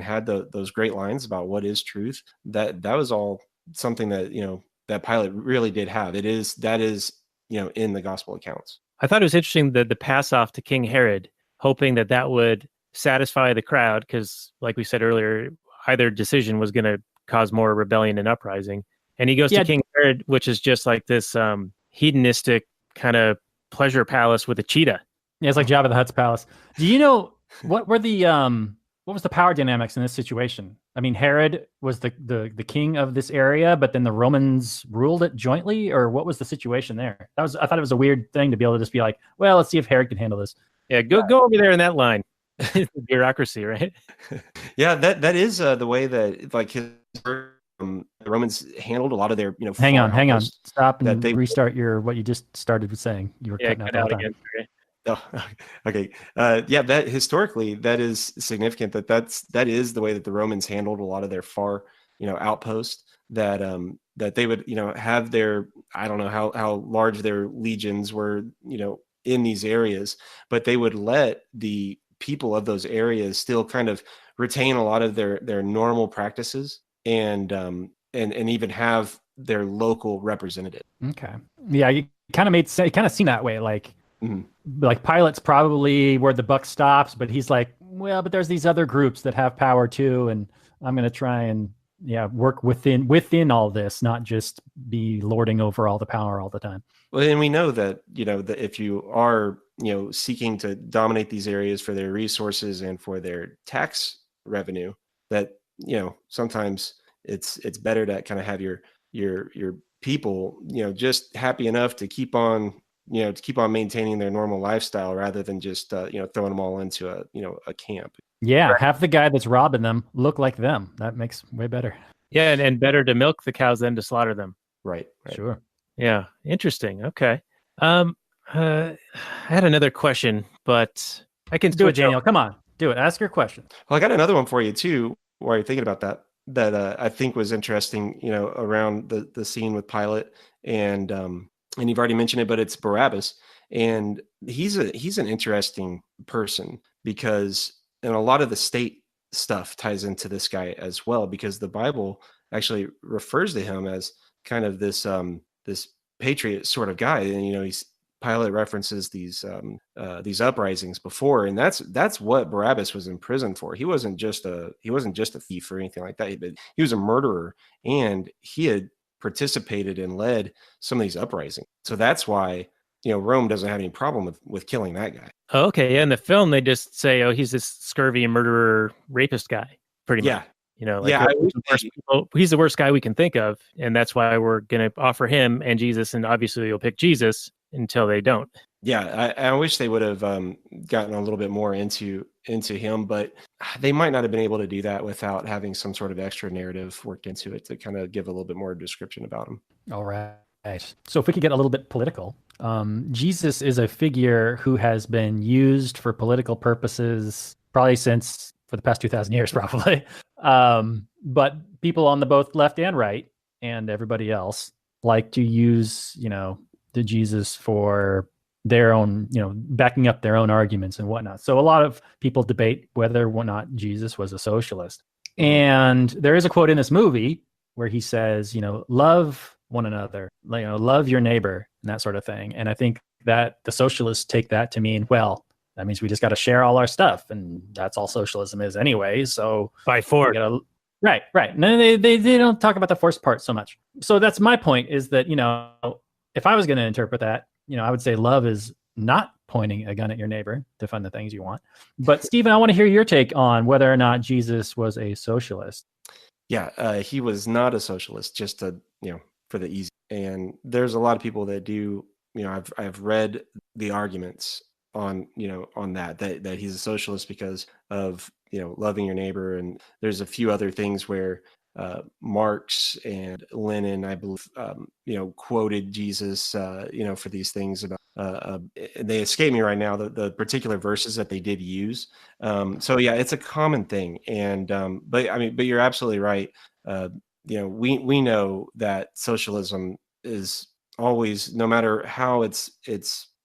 Speaker 3: had those great lines about what is truth. That was all something that that Pilate really did have. That is in the gospel accounts.
Speaker 1: I thought it was interesting that the pass off to King Herod, hoping that would satisfy the crowd, because like we said earlier, either decision was going to cause more rebellion and uprising. And he goes to King Herod, which is just like this hedonistic kind of pleasure palace with a cheetah.
Speaker 2: Yeah, it's like Jabba the Hutt's palace. Do you know what were the what was the power dynamics in this situation? I mean, Herod was the king of this area, but then the Romans ruled it jointly, or what was the situation there? I thought it was a weird thing to be able to just be like, well, let's see if Herod can handle this.
Speaker 1: Yeah, go over there in that line. Bureaucracy, right?
Speaker 3: Yeah, that is the way that like the Romans handled a lot of their
Speaker 2: Hang on, stop and restart what you just started with saying. You were cutting out again.
Speaker 3: Oh, okay. That historically, that is significant. That is the way that the Romans handled a lot of their far, outposts. That they would, have their, I don't know how large their legions were, in these areas, but they would let the people of those areas still kind of retain a lot of their normal practices and even have their local representative.
Speaker 2: Okay. Yeah, you kind of seem that way, like. Mm-hmm. Like Pilate's probably where the buck stops, but he's like, well, but there's these other groups that have power too, and I'm going to try and work within all this, not just be lording over all the power all the time.
Speaker 3: Well, and we know that that if you are seeking to dominate these areas for their resources and for their tax revenue, that sometimes it's better to kind of have your people just happy enough to keep on maintaining their normal lifestyle rather than just throwing them all into a camp.
Speaker 2: Yeah, right. Have the guy that's robbing them look like them. That makes way better.
Speaker 1: Yeah, and better to milk the cows than to slaughter them.
Speaker 3: Right.
Speaker 2: Sure.
Speaker 1: Yeah, interesting. Okay. I had another question, but I can
Speaker 2: do it, Daniel. Come on, do it. Ask your question.
Speaker 3: Well, I got another one for you too. While you're thinking about that I think was interesting. Around the scene with Pilate and you've already mentioned it, but it's Barabbas, and he's an interesting person because, and a lot of the state stuff ties into this guy as well, because the Bible actually refers to him as kind of this this patriot sort of guy. And Pilate references these uprisings before, and that's what Barabbas was in prison for. He wasn't just a thief or anything like that, but he was a murderer, and he had participated and led some of these uprisings. So that's why Rome doesn't have any problem with killing that guy.
Speaker 1: Oh, okay, yeah. In the film, they just say, "Oh, he's this scurvy murderer, rapist guy." Pretty much. He's the worst guy we can think of, and that's why we're going to offer him and Jesus, and obviously you'll pick Jesus until they don't.
Speaker 3: Yeah, I wish they would have gotten a little bit more into him, but they might not have been able to do that without having some sort of extra narrative worked into it to kind of give a little bit more description about him.
Speaker 2: All right. So if we could get a little bit political, Jesus is a figure who has been used for political purposes probably for the past 2,000 years, probably. But people on the both left and right and everybody else like to use, the Jesus for their own, backing up their own arguments and whatnot. So a lot of people debate whether or not Jesus was a socialist. And there is a quote in this movie where he says, love one another, love your neighbor and that sort of thing. And I think that the socialists take that to mean, well, that means we just got to share all our stuff. And that's all socialism is anyway. So
Speaker 1: by force.
Speaker 2: Right. No, they don't talk about the force part so much. So that's my point, is that, if I was going to interpret that, I would say love is not pointing a gun at your neighbor to fund the things you want. But Stephen, I want to hear your take on whether or not Jesus was a socialist.
Speaker 3: Yeah, he was not a socialist, just for the easy. And there's a lot of people that do, I've read the arguments on that he's a socialist because of, loving your neighbor. And there's a few other things where Marx and Lenin, I believe, quoted Jesus, for these things about, they escape me right now, the particular verses that they did use. So yeah, it's a common thing. And, but you're absolutely right. We know that socialism is always, no matter how it's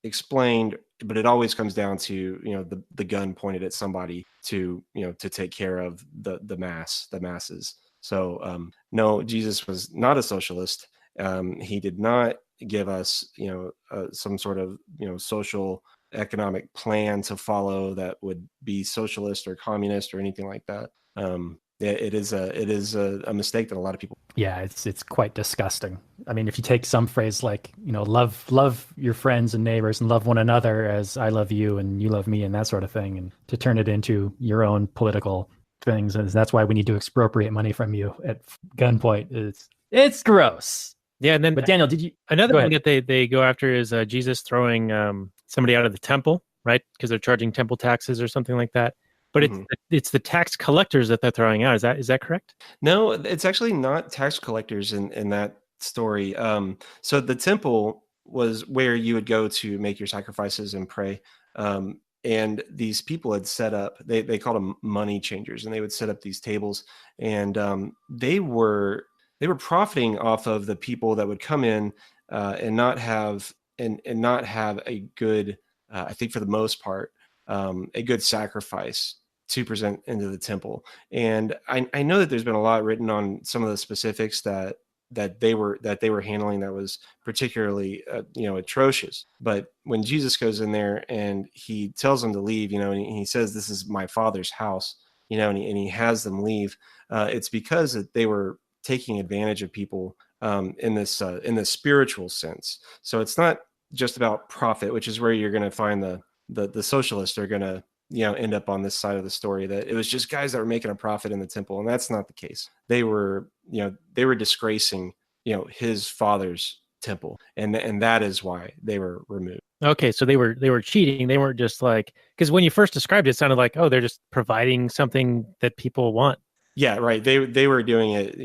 Speaker 3: explained, but it always comes down to, the gun pointed at somebody to take care of the masses. So no, Jesus was not a socialist. He did not give us, some sort of, social economic plan to follow that would be socialist or communist or anything like that. It is a mistake that a lot of people.
Speaker 2: Yeah, it's quite disgusting. I mean, if you take some phrase like, love your friends and neighbors and love one another as I love you and you love me and that sort of thing, and to turn it into your own political things, and that's why we need to expropriate money from you at gunpoint. It's gross.
Speaker 1: Yeah, and then
Speaker 2: but Daniel, did you?
Speaker 1: Another thing that they go after is Jesus throwing somebody out of the temple, right? Because they're charging temple taxes or something like that. But it's the tax collectors that they're throwing out. Is that correct?
Speaker 3: No, it's actually not tax collectors in that story. So the temple was where you would go to make your sacrifices and pray. And these people had set up, they called them money changers, and they would set up these tables, and they were profiting off of the people that would come in and not have a good, I think for the most part, a good sacrifice to present into the temple. And I know that there's been a lot written on some of the specifics that they were handling that was particularly atrocious. But when Jesus goes in there and he tells them to leave, and he says, "This is my Father's house," and he has them leave, it's because that they were taking advantage of people in this spiritual sense. So it's not just about profit, which is where you're going to find the socialists are going to end up on this side of the story, that it was just guys that were making a profit in the temple. And that's not the case. They were disgracing, his Father's temple. And that is why they were removed.
Speaker 1: Okay. So they were cheating. They weren't just like, because when you first described it, it sounded like, oh, they're just providing something that people want.
Speaker 3: Yeah, right. They were doing it,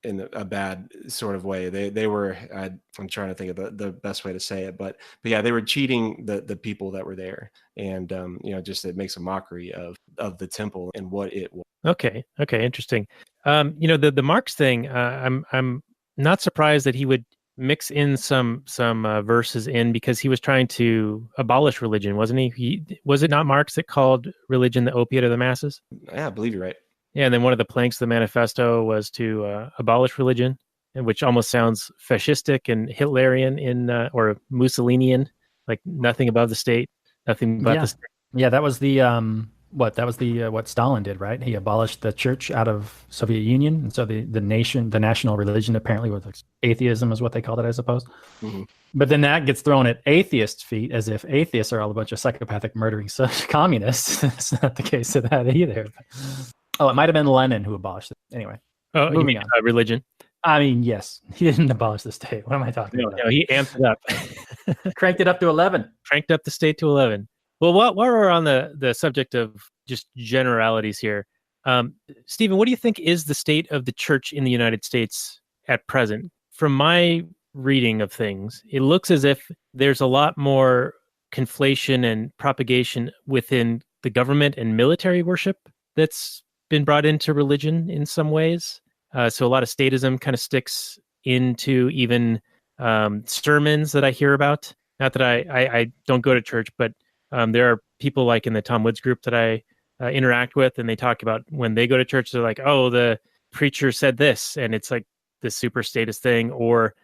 Speaker 3: in a bad sort of way. They were. I'm trying to think of the best way to say it, but yeah, they were cheating the people that were there, and just it makes a mockery of the temple and what it was.
Speaker 1: Okay, interesting. The Marx thing. I'm not surprised that he would mix in some verses in, because he was trying to abolish religion, wasn't he? Was it not Marx that called religion the opiate of the masses?
Speaker 3: Yeah, I believe you're right.
Speaker 1: Yeah, and then one of the planks of the manifesto was to abolish religion, which almost sounds fascistic and Hitlerian or Mussolinian, like nothing above the state, nothing but the
Speaker 2: Yeah.
Speaker 1: state.
Speaker 2: Yeah, that was the what Stalin did, right? He abolished the church out of Soviet Union, and so the national religion apparently was like atheism is what they called it, I suppose.
Speaker 3: Mhm.
Speaker 2: But then that gets thrown at atheists' feet as if atheists are all a bunch of psychopathic murdering communists. That's not the case of that either. Oh, it might have been Lenin who abolished it. Anyway,
Speaker 1: Oh, you
Speaker 2: moving
Speaker 1: mean
Speaker 2: on.
Speaker 1: religion?
Speaker 2: I mean, yes, he didn't abolish the state. What am I talking
Speaker 1: No,
Speaker 2: about?
Speaker 1: no, he amped it up,
Speaker 2: Cranked it up to 11.
Speaker 1: cranked up the state to 11. Well, while we're on the subject of just generalities here, Stephen, what do you think is the state of the church in the United States at present? From my reading of things, it looks as if there's a lot more conflation and propagation within the government and military worship that's been brought into religion in some ways. So a lot of statism kind of sticks into even sermons that I hear about. Not that I don't go to church, but there are people like in the Tom Woods group that I interact with, and they talk about when they go to church, they're like, oh, the preacher said this, and it's like this super status thing, or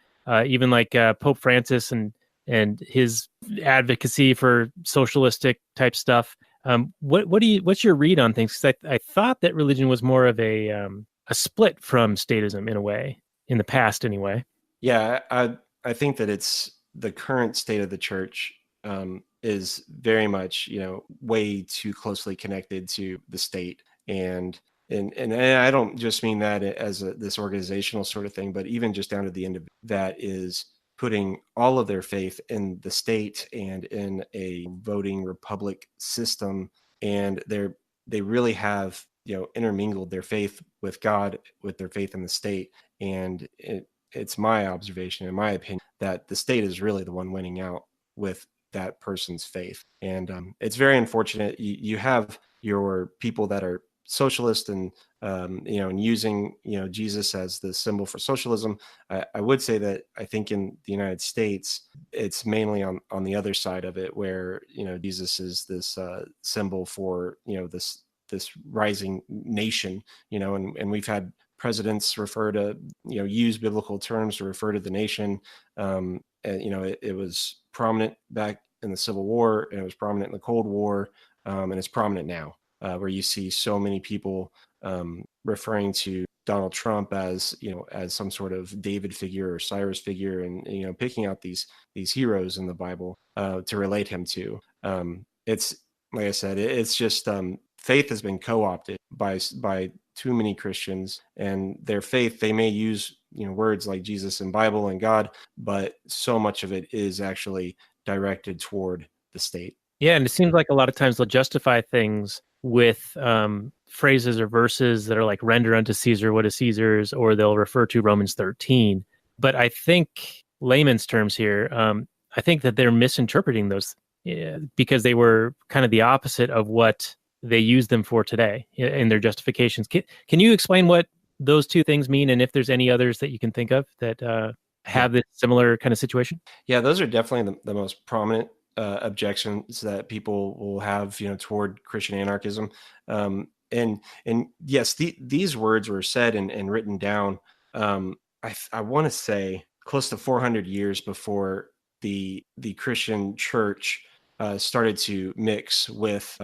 Speaker 1: even like Pope Francis and his advocacy for socialistic type stuff. What's your read on things? Because I thought that religion was more of a split from statism in a way in the past, anyway.
Speaker 3: Yeah, I think that it's the current state of the church is very much, way too closely connected to the state, and I don't just mean that as this organizational sort of thing, but even just down to the end of that is putting all of their faith in the state and in a voting republic system, and they really have intermingled their faith with God with their faith in the state, and it's my observation, in my opinion, that the state is really the one winning out with that person's faith. And it's very unfortunate. You have your people that are socialist and and using Jesus as the symbol for socialism. I would say that I think in the United States it's mainly on the other side of it, where Jesus is this symbol for this rising nation, and we've had presidents refer to use biblical terms to refer to the nation. And it was prominent back in the Civil War, and it was prominent in the Cold War, and it's prominent now, where you see so many people referring to Donald Trump as as some sort of David figure or Cyrus figure, and picking out these heroes in the Bible to relate him to. It's like I said, it's just faith has been co-opted by too many Christians, and their faith, they may use words like Jesus and Bible and God, but so much of it is actually directed toward the state.
Speaker 1: Yeah, and it seems like a lot of times they'll justify things with phrases or verses that are like "render unto Caesar what is Caesar's," or they'll refer to Romans 13. But I think layman's terms here, I think that they're misinterpreting those because they were kind of the opposite of what they use them for today in their justifications. Can you explain what those two things mean, and if there's any others that you can think of that have this similar kind of situation?
Speaker 3: Yeah, those are definitely the most prominent objections that people will have, toward Christian anarchism. And yes, these words were said and written down. I want to say close to 400 years before the Christian church started to mix with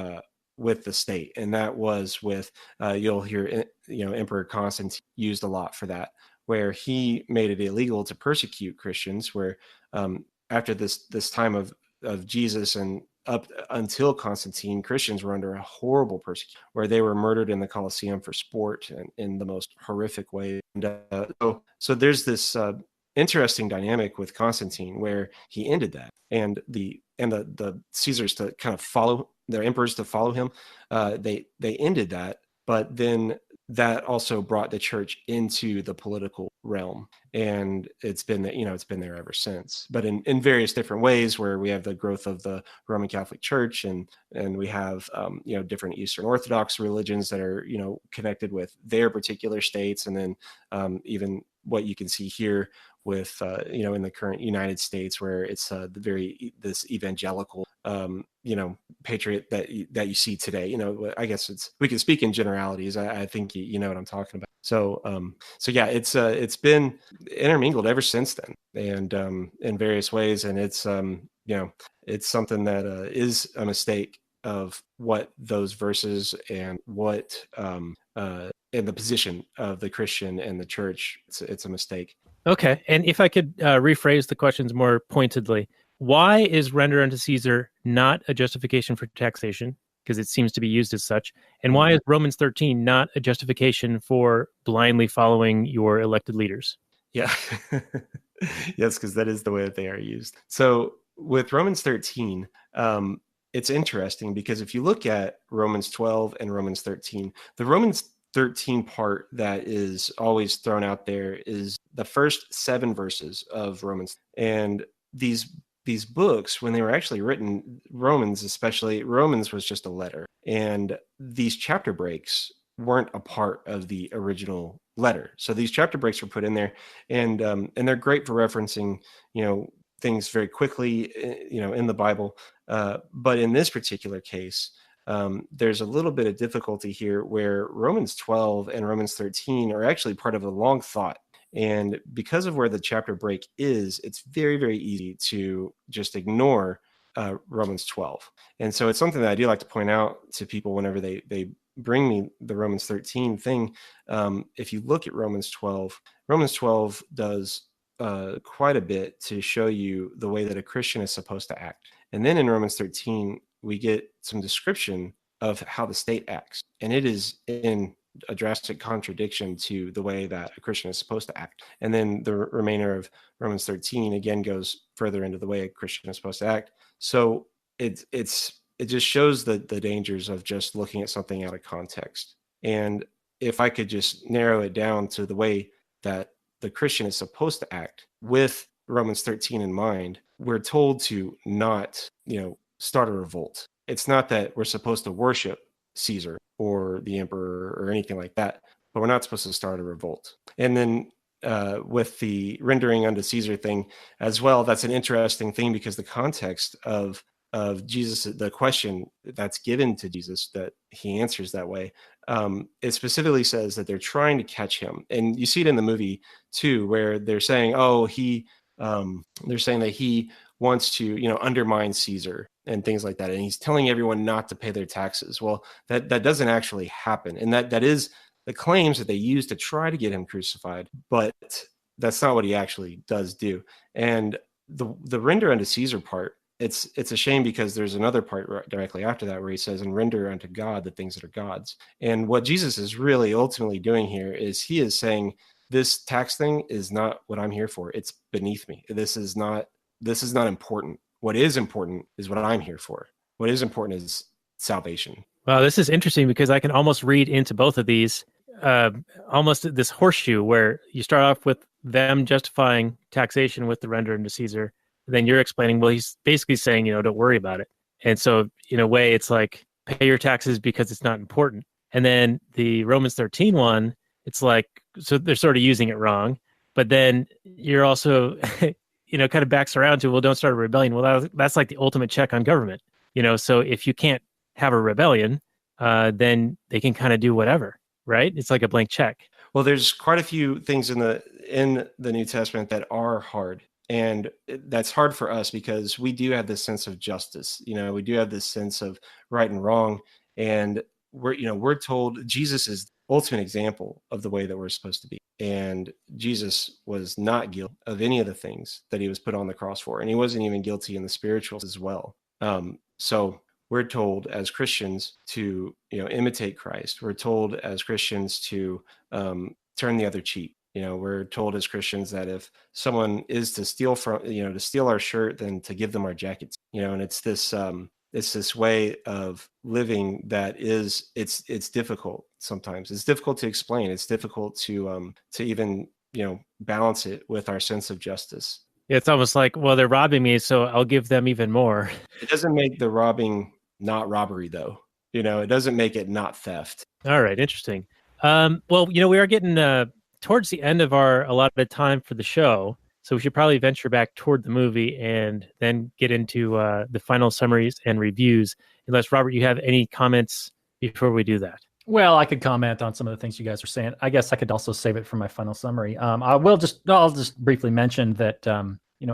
Speaker 3: the state, and that was with you'll hear Emperor Constantine used a lot for that, where he made it illegal to persecute Christians, where after this time of Jesus and up until Constantine, Christians were under a horrible persecution, where they were murdered in the Colosseum for sport and in the most horrific way. And so there's this interesting dynamic with Constantine, where he ended that, and the Caesars to kind of follow their emperors to follow him. They ended that, but then that also brought the church into the political realm, and it's been there ever since, but in various different ways, where we have the growth of the Roman Catholic Church, and we have different Eastern Orthodox religions that are connected with their particular states, and then even what you can see here with in the current United States, where it's this evangelical patriot that you see today. I guess we can speak in generalities. I think you know what I'm talking about. So yeah, it's been intermingled ever since then, and in various ways, and it's it's something that is a mistake of what those verses and what and the position of the Christian and the church. It's a mistake.
Speaker 1: Okay. And if I could rephrase the questions more pointedly, why is render unto Caesar not a justification for taxation? Because it seems to be used as such. And why is Romans 13 not a justification for blindly following your elected leaders?
Speaker 3: Yeah. Yes, because that is the way that they are used. So with Romans 13, it's interesting because if you look at Romans 12 and Romans 13, the Romans 13 part that is always thrown out there is the first 7 verses of Romans. And these books, when they were actually written, Romans especially, Romans was just a letter. And these chapter breaks weren't a part of the original letter. So these chapter breaks were put in there, and they're great for referencing, things very quickly, in the Bible. But in this particular case, there's a little bit of difficulty here where Romans 12 and Romans 13 are actually part of a long thought. And because of where the chapter break is, it's very, very easy to just ignore Romans 12. And so it's something that I do like to point out to people whenever they bring me the Romans 13 thing. If you look at Romans 12 does quite a bit to show you the way that a Christian is supposed to act. And then in Romans 13, we get some description of how the state acts. And it is in a drastic contradiction to the way that a Christian is supposed to act. And then the remainder of Romans 13 again goes further into the way a Christian is supposed to act. So it just shows the dangers of just looking at something out of context. And if I could just narrow it down to the way that the Christian is supposed to act with Romans 13 in mind, we're told to not, start a revolt. It's not that we're supposed to worship Caesar or the emperor or anything like that, but we're not supposed to start a revolt. And then with the rendering unto Caesar thing as well, that's an interesting thing because the context of Jesus, the question that's given to Jesus that he answers that way, it specifically says that they're trying to catch him. And you see it in the movie too, where they're saying, they're saying that he wants to, undermine Caesar and things like that. And he's telling everyone not to pay their taxes. Well, that doesn't actually happen. And that is the claims that they use to try to get him crucified, but that's not what he actually does do. And the render unto Caesar part, it's a shame because there's another part directly after that where he says, and render unto God the things that are God's. And what Jesus is really ultimately doing here is he is saying, this tax thing is not what I'm here for. It's beneath me. This is not important. What is important is what I'm here for. What is important is salvation.
Speaker 1: Wow, this is interesting because I can almost read into both of these, almost this horseshoe where you start off with them justifying taxation with the render unto Caesar. Then you're explaining, well, he's basically saying, don't worry about it. And so in a way, it's like pay your taxes because it's not important. And then the Romans 13 one, it's like, so they're sort of using it wrong. But then you're also, kind of backs around to, well, don't start a rebellion. Well, that's like the ultimate check on government. So if you can't have a rebellion, then they can kind of do whatever, right? It's like a blank check.
Speaker 3: Well, there's quite a few things in the New Testament that are hard. And that's hard for us because we do have this sense of justice. We do have this sense of right and wrong. And we're told Jesus is the ultimate example of the way that we're supposed to be. And Jesus was not guilty of any of the things that he was put on the cross for. And he wasn't even guilty in the spirituals as well. So we're told as Christians to, imitate Christ. We're told as Christians to turn the other cheek. We're told as Christians that if someone is to steal to steal our shirt, then to give them our jackets, and it's this way of living that it's difficult sometimes. It's difficult to explain. It's difficult to even, balance it with our sense of justice.
Speaker 1: It's almost like, well, they're robbing me, so I'll give them even more.
Speaker 3: It doesn't make the robbing not robbery though. It doesn't make it not theft.
Speaker 1: All right. Interesting. Well, we are getting, towards the end of our allotted time for the show. So we should probably venture back toward the movie and then get into the final summaries and reviews. Unless, Robert, you have any comments before we do that.
Speaker 2: Well, I could comment on some of the things you guys are saying. I guess I could also save it for my final summary. I'll just briefly mention that,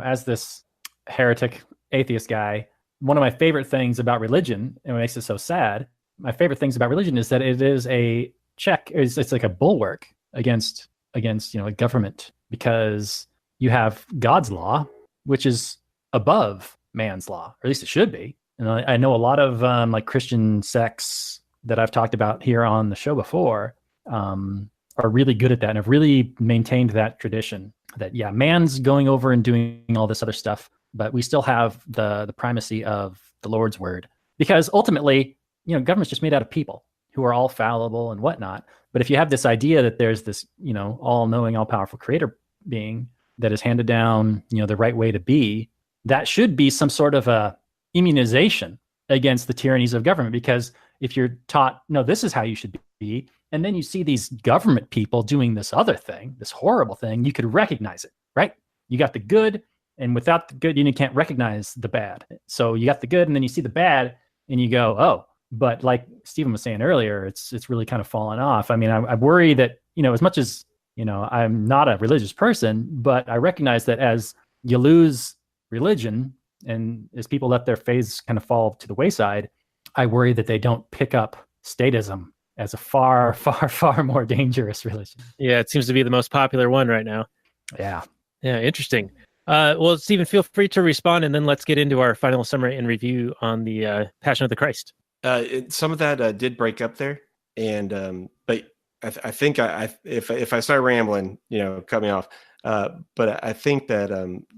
Speaker 2: as this heretic atheist guy, one of my favorite things about religion, and what makes it so sad, my favorite things about religion is that it is a check. It's like a bulwark against a government, because you have God's law, which is above man's law, or at least it should be. And I know a lot of like Christian sects that I've talked about here on the show before are really good at that and have really maintained that tradition that, yeah, man's going over and doing all this other stuff, but we still have the primacy of the Lord's word, because ultimately, government's just made out of people who are all fallible and whatnot. But if you have this idea that there's this, all-knowing, all-powerful creator being that has handed down, the right way to be, that should be some sort of a immunization against the tyrannies of government. Because if you're taught, no, this is how you should be, and then you see these government people doing this other thing, this horrible thing, you could recognize it, right? You got the good, and without the good, you can't recognize the bad. So you got the good, and then you see the bad, and you go, oh. But like Stephen was saying earlier, it's really kind of fallen off. I mean, I worry that, as much as, I'm not a religious person, but I recognize that as you lose religion and as people let their faiths kind of fall to the wayside, I worry that they don't pick up statism as a far, far, far more dangerous religion.
Speaker 1: Yeah, it seems to be the most popular one right now.
Speaker 2: Yeah.
Speaker 1: Yeah, interesting. Well, Stephen, feel free to respond, and then let's get into our final summary and review on the Passion of the Christ.
Speaker 3: Some of that did break up there, and but I think if I start rambling, cut me off. But I think that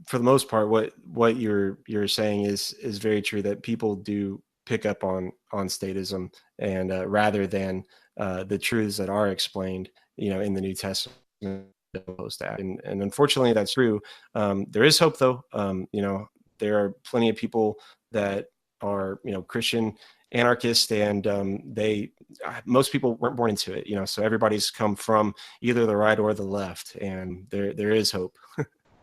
Speaker 3: for the most part, what you're saying is very true, that people do pick up on statism, and rather than the truths that are explained, in the New Testament. And unfortunately, that's true. There is hope, though. There are plenty of people that are Christian anarchists, and most people weren't born into it, so everybody's come from either the right or the left, and there is hope.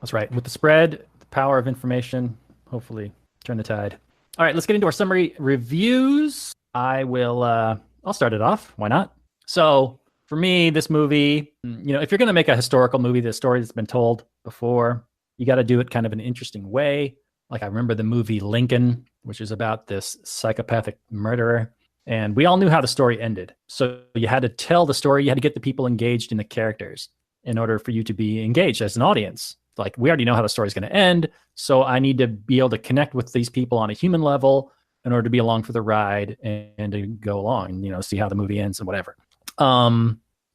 Speaker 2: That's right. With the spread, the power of information, hopefully turn the tide. All right, let's get into our summary reviews. I'll start it off. Why not? So for me, this movie, if you're going to make a historical movie, the story that's been told before, you got to do it kind of an interesting way. Like I remember the movie Lincoln, which is about this psychopathic murderer. And we all knew how the story ended. So you had to tell the story. You had to get the people engaged in the characters in order for you to be engaged as an audience. Like, we already know how the story's going to end. So I need to be able to connect with these people on a human level in order to be along for the ride and to go along and, see how the movie ends and whatever.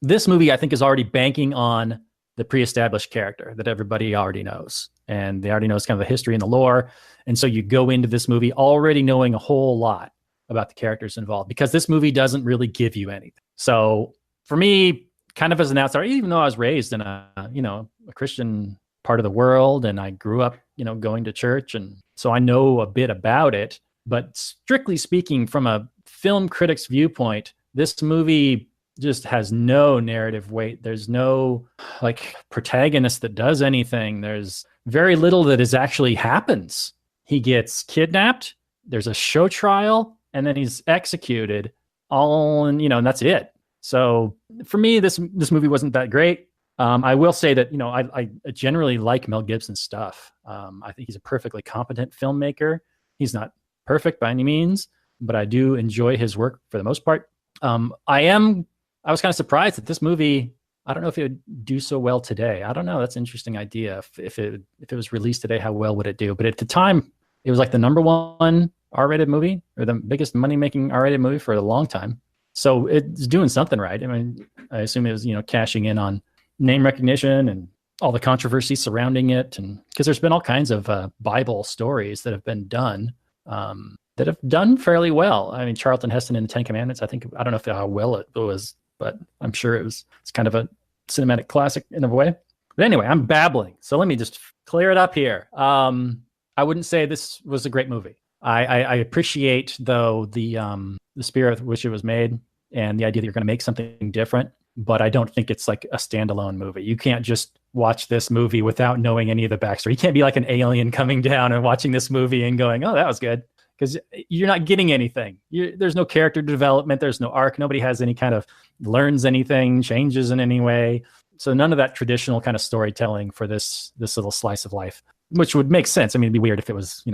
Speaker 2: This movie, I think, is already banking on the pre-established character that everybody already knows. And they already know it's kind of the history and the lore. And so you go into this movie already knowing a whole lot about the characters involved, because this movie doesn't really give you anything. So for me, kind of as an outsider, even though I was raised in a Christian part of the world, and I grew up, going to church, and so I know a bit about it, but strictly speaking, from a film critic's viewpoint, this movie just has no narrative weight. There's no protagonist that does anything. There's very little that actually happens. He gets kidnapped, there's a show trial, and then he's executed, and that's it. So for me, this movie wasn't that great. I will say that, I generally like Mel Gibson's stuff. I think he's a perfectly competent filmmaker. He's not perfect by any means, but I do enjoy his work for the most part. I was kind of surprised that this movie, I don't know if it would do so well today. I don't know. That's an interesting idea. If it was released today, how well would it do? But at the time, it was like the number one R-rated movie, or the biggest money-making R-rated movie for a long time. So it's doing something right. I mean, I assume it was, cashing in on name recognition and all the controversy surrounding it. And because there's been all kinds of Bible stories that have been done that have done fairly well. I mean, Charlton Heston in the Ten Commandments, I don't know how well it was, but I'm sure it's kind of a cinematic classic in a way. But anyway, I'm babbling. So let me just clear it up here. I wouldn't say this was a great movie. I appreciate, though, the spirit with which it was made and the idea that you're going to make something different, but I don't think it's like a standalone movie. You can't just watch this movie without knowing any of the backstory. You can't be like an alien coming down and watching this movie and going, oh, that was good. Because you're not getting anything. There's no character development. There's no arc. Nobody has any kind of learns anything, changes in any way. So none of that traditional kind of storytelling for this little slice of life, which would make sense. I mean, it'd be weird if it was,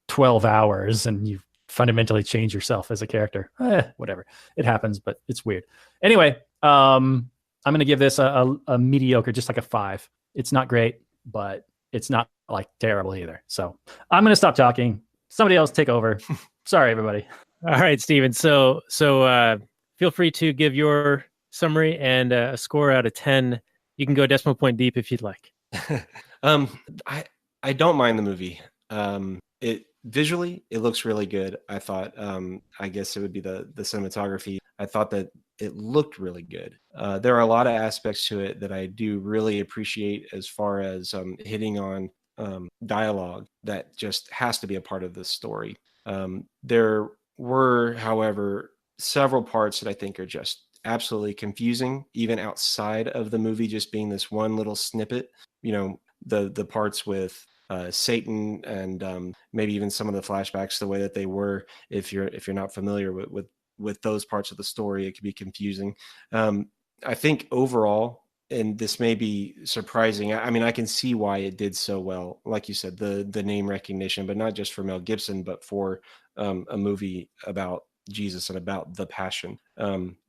Speaker 2: 12 hours and you fundamentally change yourself as a character. Whatever. It happens, but it's weird. Anyway, I'm going to give this a mediocre, just like a 5. It's not great, but it's not like terrible either. So I'm going to stop talking. Somebody else take over. Sorry, everybody.
Speaker 1: All right, Steven. So feel free to give your summary and a score out of 10. You can go decimal point deep if you'd like.
Speaker 3: I don't mind the movie. It visually, it looks really good. I thought, I guess it would be the cinematography. I thought that it looked really good. There are a lot of aspects to it that I do really appreciate, as far as hitting on dialogue that just has to be a part of this story. There were, however, several parts that I think are just absolutely confusing, even outside of the movie just being this one little snippet. The parts with Satan and maybe even some of the flashbacks, the way that they were. If you're not familiar with those parts of the story, it can be confusing. I think overall, and this may be surprising, I mean, I can see why it did so well. Like you said, the name recognition, but not just for Mel Gibson, but for a movie about Jesus and about the Passion.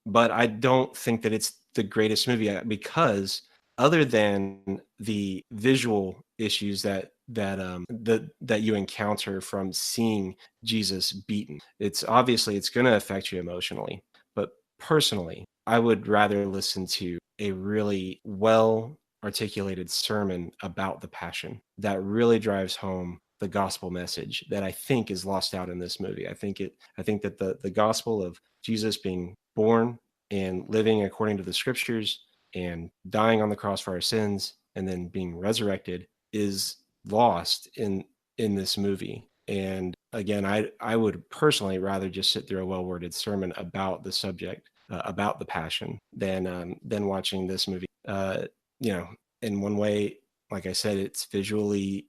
Speaker 3: But I don't think that it's the greatest movie, because other than the visual issues that you encounter from seeing Jesus beaten, it's going to affect you emotionally. But personally, I would rather listen to a really well articulated sermon about the Passion that really drives home the gospel message that I think is lost out in this movie. I think that the gospel of Jesus being born and living according to the scriptures and dying on the cross for our sins and then being resurrected is lost in this movie. And again, I would personally rather just sit through a well-worded sermon about the subject, about the Passion, than watching this movie. In one way, like I said, it's visually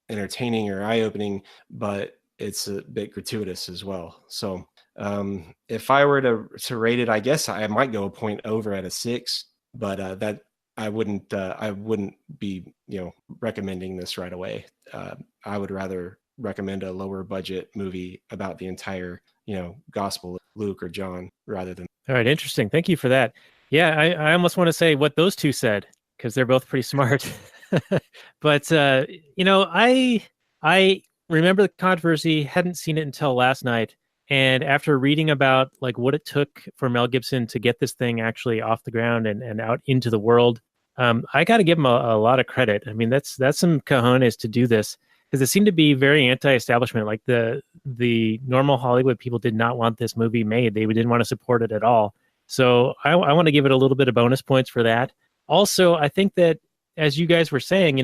Speaker 3: entertaining or eye-opening, but it's a bit gratuitous as well. So if I were to rate it, I guess I might go a point over at a 6, but that I wouldn't be recommending this right away. I would rather recommend a lower budget movie about the entire gospel of Luke or John rather than.
Speaker 1: All right, interesting. Thank you for that. Yeah, I almost want to say what those two said, because they're both pretty smart. But I remember the controversy, hadn't seen it until last night. And after reading about like what it took for Mel Gibson to get this thing actually off the ground and out into the world, I got to give him a lot of credit. I mean, that's some cojones to do this, because it seemed to be very anti-establishment. Like the normal Hollywood people did not want this movie made. They didn't want to support it at all. So I want to give it a little bit of bonus points for that. Also, I think that, as you guys were saying,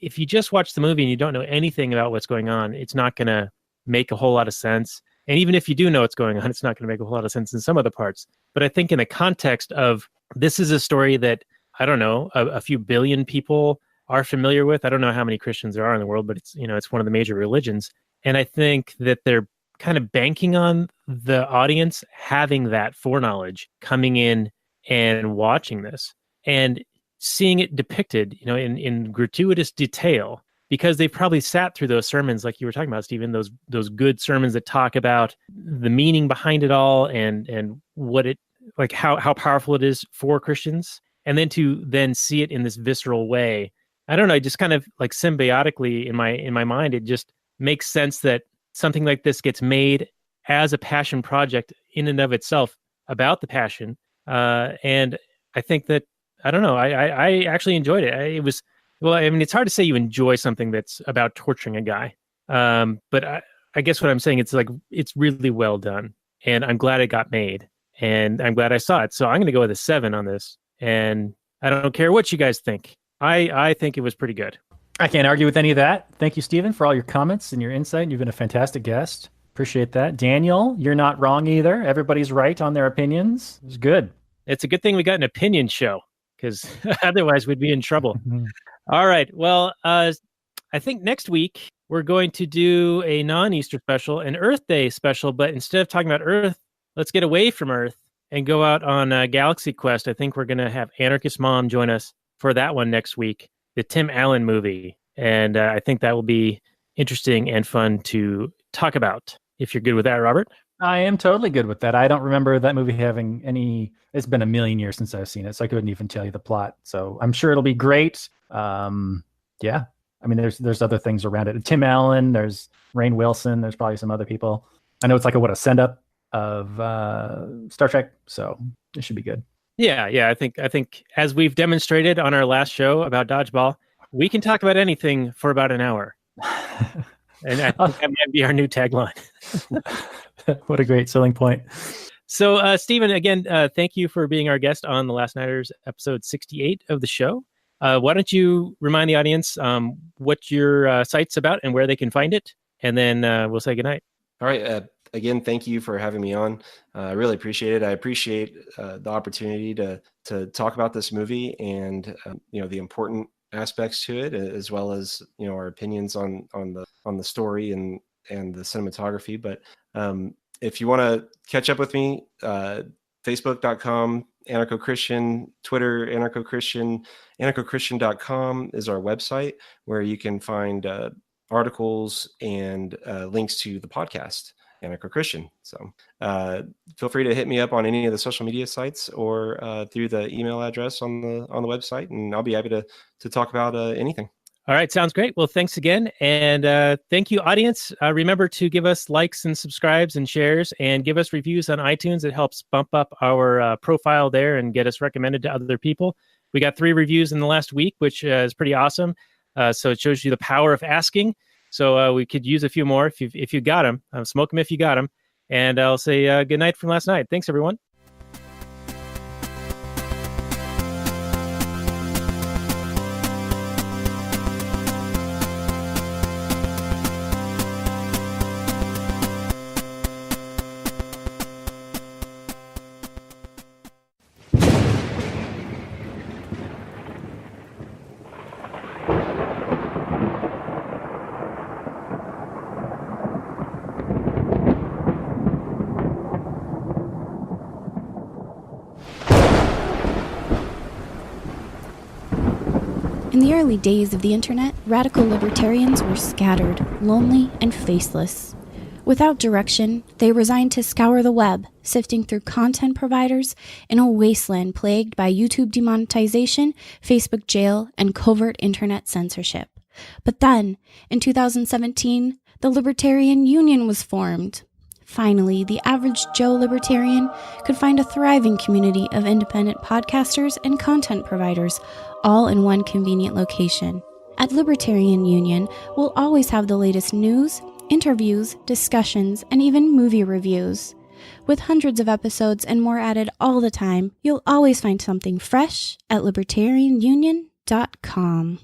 Speaker 1: if you just watch the movie and you don't know anything about what's going on, it's not going to make a whole lot of sense. And even if you do know what's going on, it's not going to make a whole lot of sense in some of the parts. But I think in the context of, this is a story that, I don't know, a few billion people are familiar with. I don't know how many Christians there are in the world, but it's one of the major religions. And I think that they're kind of banking on the audience having that foreknowledge, coming in and watching this and seeing it depicted, in gratuitous detail, because they've probably sat through those sermons like you were talking about, Stephen, those good sermons that talk about the meaning behind it all and what it, like how powerful it is for Christians. And then to see it in this visceral way, I don't know, just kind of like symbiotically in my mind, it just makes sense that something like this gets made as a passion project in and of itself about the Passion. And I think that, I don't know, I actually enjoyed it. It was, well, I mean, it's hard to say you enjoy something that's about torturing a guy. But I guess what I'm saying, it's like, it's really well done. And I'm glad it got made. And I'm glad I saw it. So I'm going to go with a 7 on this. And I don't care what you guys think. I think it was pretty good.
Speaker 2: I can't argue with any of that. Thank you, Stephen, for all your comments and your insight. You've been a fantastic guest. Appreciate that. Daniel, you're not wrong either. Everybody's right on their opinions. It was good.
Speaker 1: It's a good thing we got an opinion show, because otherwise we'd be in trouble. All right. Well, I think next week we're going to do a non-Easter special, an Earth Day special, but instead of talking about Earth, let's get away from Earth and go out on a Galaxy Quest. I think we're going to have Anarchist Mom join us for that one next week, the Tim Allen movie. And I think that will be interesting and fun to talk about. If you're good with that, Robert.
Speaker 2: I am totally good with that. I don't remember that movie having any. It's been a million years since I've seen it, so I couldn't even tell you the plot. So I'm sure it'll be great. Yeah. I mean, there's other things around it. Tim Allen, there's Rainn Wilson, there's probably some other people. I know it's like a send up of Star Trek, so it should be good.
Speaker 1: Yeah. I think as we've demonstrated on our last show about dodgeball, we can talk about anything for about an hour. And I think that might be our new tagline.
Speaker 2: What a great selling point.
Speaker 1: So, Stephen, again, thank you for being our guest on The Last Nighters, episode 68 of the show. Why don't you remind the audience what your site's about and where they can find it, and then we'll say goodnight.
Speaker 3: All right. Again, thank you for having me on. I really appreciate it. I appreciate the opportunity to talk about this movie and the important aspects to it, as well as our opinions on the story and the cinematography. But if you want to catch up with me, Facebook.com, AnarchoChristian, Twitter, AnarchoChristian, AnarchoChristian.com is our website where you can find articles and links to the podcast, AnarchoChristian. So feel free to hit me up on any of the social media sites or through the email address on the website, and I'll be happy to talk about anything.
Speaker 1: All right, sounds great. Well, thanks again. And thank you, audience. Remember to give us likes and subscribes and shares, and give us reviews on iTunes. It helps bump up our profile there and get us recommended to other people. We got 3 reviews in the last week, which is pretty awesome. So it shows you the power of asking. So we could use a few more if you got them. Smoke them if you got them. And I'll say good night from last night. Thanks, everyone.
Speaker 4: In the early days of the internet, radical libertarians were scattered, lonely, and faceless. Without direction, they resigned to scour the web, sifting through content providers in a wasteland plagued by YouTube demonetization, Facebook jail, and covert internet censorship. But then, in 2017, the Libertarian Union was formed. Finally, the average Joe libertarian could find a thriving community of independent podcasters and content providers, all in one convenient location. At Libertarian Union, we'll always have the latest news, interviews, discussions, and even movie reviews. With hundreds of episodes and more added all the time, you'll always find something fresh at libertarianunion.com.